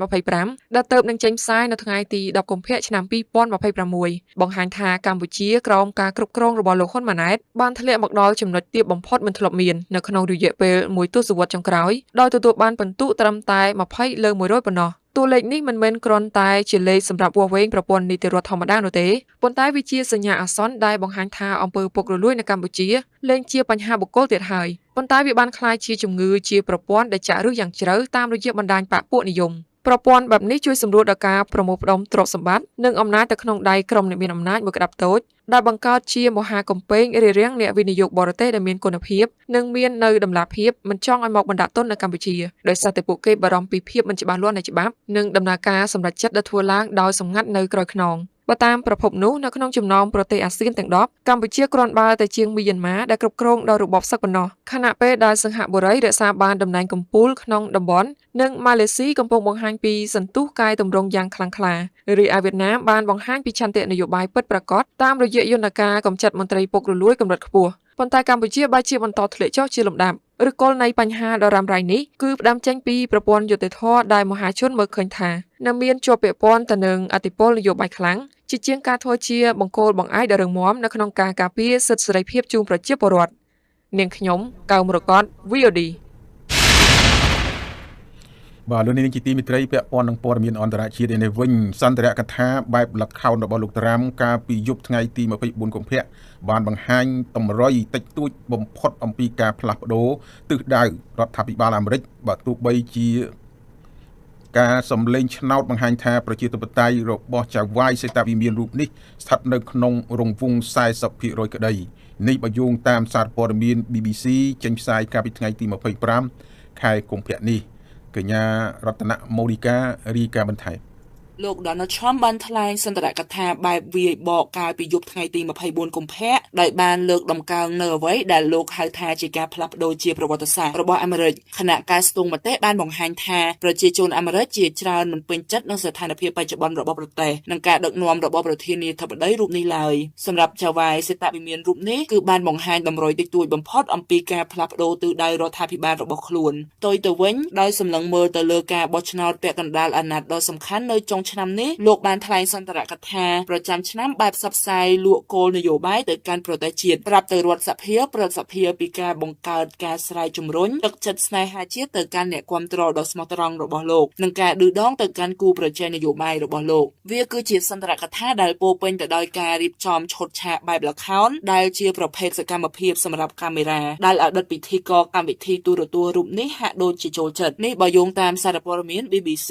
2025ដែលទើបនឹងចេញផ្សាយនៅថ្ងៃទី10កុម្ភៈឆ្នាំ2026បង្ហាញថាកម្ពុជាក្រោមការគ្រប់គ្រងរបស់លោកហ៊ុនម៉ាណែតបានធ្លាក់មកដល់ចំណុចទាបបំផុតមិនធ្លាប់មាននៅក្នុងរយៈពេលមួយទសវត្សរ៍ចុងក្រោយដោយទទួលបានពិន្ទុត្រឹមតែ20លើ100ប៉ុណ្ណោះតួលេខនេះមិនមែនគ្រាន់តែជាលេខសម្រាប់វាស់វែងប្រព័ន្ធនីតិរដ្ឋធម្មតានោះទេប៉ុន្តែវាជាសញ្ញាអាសន្នដែលបង្ហាញថាអំពើពុករលួយនៅកម្ពុជាលែងជាបញ្ហាបុគ្គលទៀតហើយប៉ុន្តែវាបានក្លាយជាជំងឺជាប្រព័ន្ធដែលចាក់ឫសយ៉ាងជ្រៅតាមរយៈបណ្ដាញបកពួកនិយមប្រព័ន្ធបែបនេះជួយសម្រួលដល់ការប្រមូលផ្ដុំទ្រព្យសម្បត្តិនិងអំណាចទៅក្នុងដៃក្រុមអ្នកមានអំណាចមួយក្តាប់តូចដែលបង្កើតជាមហាកំពែងរារាំងអ្នកវិនិយោគបរទេសដែលមានគុណភាពនិងមាននៅតម្លាភាពមិនចង់ឲ្យមកបណ្ដាក់ទុននៅកម្ពុជាដោយសារតែពួកគេបារម្ភពីភាពមិនច្បាស់លាស់នៃច្បាប់និងដំណើរការសម្រេចចិត្តដែលធ្វើឡើងដោយសម្ងាត់នៅក្រោយខ្នងបើតាមប្រភពនោះនៅក្នុងចំណោមប្រទេសអាស៊ានទាំង10កម្ពុជាគ្រាន់បើតែជាងមីយ៉ាន់ម៉ាដែលគ្រប់គ្រងដោយរបបសឹកប៉ុណ្ណោះខណៈពេលដែលសិង្ហបុរីរក្សាបានតំណែងកំពូលក្នុងតំបន់និងម៉ាឡេស៊ីកំពុងបង្ហាញពីសន្ទុះកាយទម្រង់យ៉ាងខ្លាំងក្លារីឯវៀតណាមបានបង្ហាញពីឆន្ទៈនយោបាយពិតប្រាកដតាមរយៈយន្តការកម្ចាត់មន្ត្រីពុករលួយកម្រិតខ្ពស់ប៉ុន្តែកម្ពុជាបែរជាបន្តធ្លាក់ចុះជាលំដាប់ឫសគល់នៃបញ្ហាដ៏រ៉ាំរ៉ៃនេះគឺផ្ដើមចេញពីប្រព័ន្ធយុត្តិធម៌ដែលមហាជនមើលឃើញថានៅមានជាប់ពាក់ព័ន្ធទៅនឹងអធិបុលនយោបាយខ្លាំង ជាជាងការធ្វើជាបង្គោលបង្អែកដ៏រឹងមាំនៅក្នុងការការពារសិទ្ធិសេរីភាពជូនប្រជាពលរដ្ឋនាងខ្ញុំកៅមរកត VOD បាទលោកនាងជាទីមេត្រីពាក់ព័ន្ធនឹងព័ត៌មានអន្តរជាតិនេះវិញសន្ទរកថាបែបលខោនរបស់លោកត្រាំកាលពីយប់ថ្ងៃទី24កុម្ភៈបានបង្ហាញតម្រុយតិចតួចបំផុតអំពីការផ្លាស់ប្ដូរទិសដៅរដ្ឋាភិបាលអាមេរិកបើទោះបីជាការសម្លេងឆ្នោតបង្ហាញថាប្រជាធិបតេយ្យរបស់ចៅហ្វាយសេតាវិមានរូបនេះស្ថិតនៅក្នុងរង្វង់ 40% ក្តីនេះបើយោងតាមសារព័ត៌មាន BBC ចេញផ្សាយកាលពីថ្ងៃទី25ខែកុម្ភៈនេះកញ្ញារតនមូលីការីកាបន្ថែមលោក Donald Trump បានថ្លែងសន្ទរកថាបែបវាយបកកាលពីយប់ថ្ងៃទី24កុម្ភៈដោយបានលើកដំកើងនៅអ្វីដែលលោកហៅថាជាការផ្លាស់ប្ដូរជាប្រវត្តិសាស្ត្ររបស់អាមេរិកខណៈការស្ទង់មតិបានបង្ហាញថាប្រជាជនអាមេរិកជាច្រើនមិនពេញចិត្តនឹងស្ថានភាពបច្ចុប្បន្នរបស់ប្រទេសនិងការដឹកនាំរបស់ប្រធានាធិបតីរូបនេះឡើយសម្រាប់ចៅហ្វាយសេតាវិមានរូបនេះគឺបានបង្ហាញតម្រុយតិចតួចបំផុតអំពីការផ្លាស់ប្ដូរទិសដៅរដ្ឋាភិបាលរបស់ខ្លួនផ្ទុយទៅវិញដោយសម្លឹងមើលទៅលើការបោះឆ្នោតពាក់កណ្ដាលអាណត្តិដ៏សំខាន់នៅចុងឆ្នាំនេះលោកបានថ្លែងសន្ទរកថាប្រចាំឆ្នាំបែបផ្សព្វផ្សាយលក់គោលនយោបាយទៅកាន់ប្រទេសជាតិប្រាប់ទៅរដ្ឋសភាព្រឹទ្ធសភាពីការបង្កើតការស្រាយជំរុញទឹកចិត្តស្នេហាជាតិទៅកាន់អ្នកគាំទ្រដ៏ស្មោះត្រង់របស់លោកនិងការឌឺដងទៅកាន់គូប្រជែងនយោបាយរបស់លោកវាគឺជាសន្ទរកថាដែលពោពេញទៅដោយការរៀបចំឈុតឆាកបែបល្ខោនដែលជាប្រភេទសកម្មភាពសម្រាប់កាមេរ៉ាដែលអតីតពិធីករកម្មវិធីទូរទស្សន៍រូបនេះហាក់ដូចជាចូលចិត្តនេះបើយោងតាមសារព័ត៌មាន BBC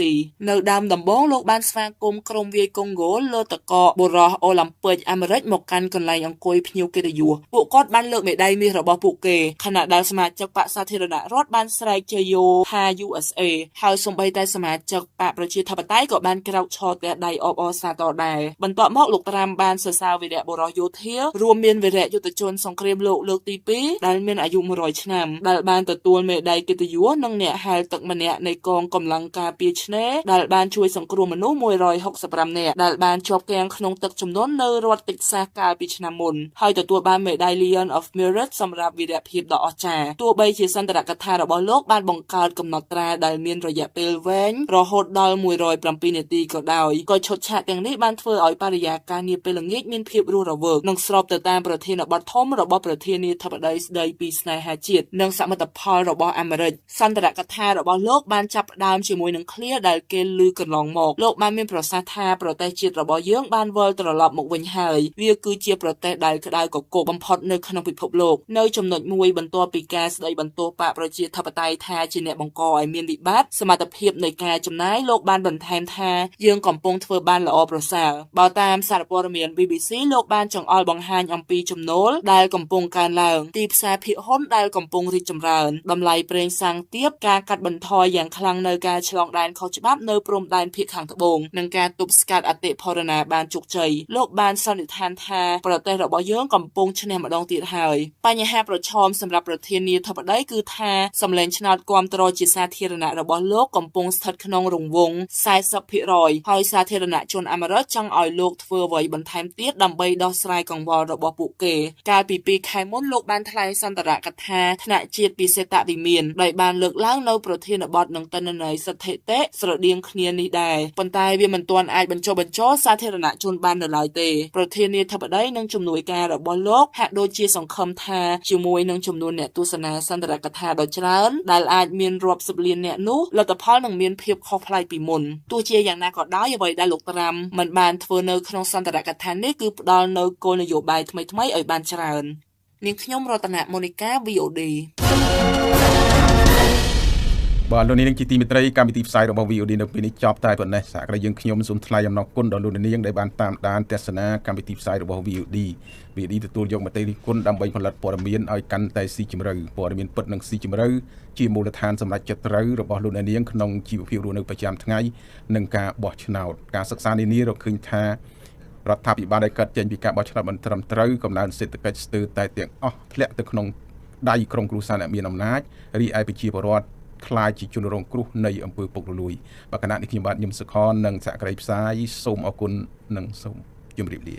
នៅដើមដំបូងលោកបានស្វាគមន៍ក្រុមវាយកុងហ្គោលើតកបុរសអូឡ িম্প ិកអាមេរិកមកកាន់កន្លែងអង្គុយភ្ញៀវកិត្តិយសពួកគាត់បានលើកមេដាយមាសរបស់ពួកគេខណៈដែលសមាជិកបកសាធារណរដ្ឋបានស្រែកជយោថា USA ហើយសូម្បីតែសមាជិកបកប្រជាធិបតេយ្យក៏បានក្រោកឈរទះដៃអបអរសាទរដែរបន្ទាប់មកលោកត្រាំបានសរសើរវីរៈបុរសយោធារួមមានវីរៈយុទ្ធជនសង្គ្រាមលោកលើកទី2ដែលមានអាយុ100ឆ្នាំដែលបានទទួលមេដាយកិត្តិយសនិងអ្នកហែលទឹកម្នាក់នៃកងកម្លាំងការពារឆ្នេរដែលបានជួយសង្គ្រោះមនុស្ស165នាក់ដែលបានជាប់គាំងក្នុងទឹកជំនន់នៅរដ្ឋតិចសាសកាលពីឆ្នាំមុនហើយទទួលបានមេដាយ Legion of Merit សម្រាប់វីរភាពដ៏អស្ចារ្យទោះបីជាសន្ទរកថារបស់លោកបានបង្កើតកំណត់ត្រាដែលមានរយៈពេលវែងរហូតដល់107នាទីក៏ដោយក៏ឈុតឆាកទាំងនេះបានធ្វើឲ្យបរិយាកាសនាពេលល្ងាចមានភាពរស់រវើកនិងស្របទៅតាមប្រធានបទធំរបស់ប្រធានាធិបតីស្ដីពីស្នេហាជាតិនិងសមិទ្ធផលរបស់អាមេរិកសន្ទរកថារបស់លោកបានចាប់ផ្ដើមជាមួយនឹងឃ្លាដែលគេឮកន្លងមកលោកបានមានប្រសាសន៍ថាប្រទេសជាតិរបស់យើងបានវិលត្រឡប់មកវិញហើយវាគឺជាប្រទេសដែលក្តៅកគកបំផុតនៅក្នុងពិភពលោកនៅចំណុចមួយបន្ទាប់ពីការស្ដីបន្ទោសបកប្រជាធិបតេយ្យថាជាអ្នកបង្កឲ្យមានវិបត្តិសមត្ថភាពនៃការចំណាយលោកបានបន្ថែមថាយើងកំពុងធ្វើបានល្អប្រសើរបើតាមសារព័ត៌មាន BBC លោកបានចង្អុលបង្ហាញអំពីចំណូលដែលកំពុងកើនឡើងទីផ្សារភាគហ៊ុនដែលកំពុងរីកចម្រើនតម្លៃប្រេងសាំងទាបការកាត់បន្ថយយ៉ាងខ្លាំងនៅការឆ្លងដែនខុសច្បាប់នៅព្រំដែនភាគខាងត្បូងនិងការទប់ស្កាត់អតិផរណាបានជោគជ័យលោកបានសន្និដ្ឋានថាប្រទេសរបស់យើងកំពុងឈ្នះម្ដងទៀតហើយបញ្ហាប្រឈមសម្រាប់ប្រធានាធិបតីគឺថាសម្លេងឆ្នោតគាំទ្រជាសាធារណៈរបស់លោកកំពុងស្ថិតក្នុងរង្វង់ 40% ហើយសាធារណជនអាមេរិកចង់ឲ្យលោកធ្វើអ្វីបន្ថែមទៀតដើម្បីដោះស្រាយកង្វល់របស់ពួកគេកាលពី2ខែមុនលោកបានថ្លែងសន្ទរកថាថ្នាក់ជាតិពិសេសវិមានដោយបានលើកឡើងនៅប្រធានបទនិងទិន្នន័យស្ថិតិស្រដៀងគ្នានេះដែរប៉ុន្តែវាមិនទាន់អាចបញ្ចុះបញ្ចូលសាធារណជនបាននៅឡើយទេប្រធានាធិបតីនិងជំនួយការរបស់លោកហាក់ដូចជាសង្ឃឹមថាជាមួយនឹងចំនួនអ្នកទស្សនាសន្ទរកថាដ៏ច្រើនដែលអាចមានរាប់សិបលានអ្នកនោះលទ្ធផលនឹងមានភាពខុសប្លែកពីមុនទោះជាយ៉ាងណាក៏ដោយអ្វីដែលលោកត្រាំមិនបានធ្វើនៅក្នុងសន្ទរកថានេះគឺផ្ដល់នៅគោលនយោបាយថ្មីៗឲ្យបានច្រើននាងខ្ញុំរតនមូនិកា VOD បាទលោកនាងជាទីមេត្រីកម្មវិធីផ្សាយរបស់ VOD នៅពេលនេះចប់តែប៉ុណ្ណេះសាកយើងខ្ញុំសូមថ្លែងអំណរគុណដល់លោកនាងដែលបានតាមដានទស្សនាកម្មវិធីផ្សាយរបស់ VOD ទទួលយកមតិរិះគន់ដើម្បីផលិតព័ត៌មានឲ្យកាន់តែស៊ីជម្រៅព័ត៌មានពិតនិងស៊ីជម្រៅជាមូលដ្ឋានសម្រាប់ចិត្តត្រូវរបស់លោកនាងក្នុងជីវភាពរស់នៅប្រចាំថ្ងៃនិងការបោះឆ្នោតការសិក្សានានារកឃើញថារដ្ឋាភិបាលដែលកាត់ចេញពីការបោះឆ្នោតមិនត្រឹមត្រូវកំណើនសេដ្ឋកិច្ចស្ទើរតែទាំងអស់ធ្លាក់ទៅក្នុងដៃក្រុមគ្រួសារអ្នកមានអំណាចរីឯប្រជាពលរដ្ឋខ្លាចជាជនរងគ្រោះនៃអំពើពុករលួយបកណៈនេះខ្ញុំបាទញឹមសុខននិងសហការីផ្សាយសូមអរគុណនិងសូមជម្រាបលា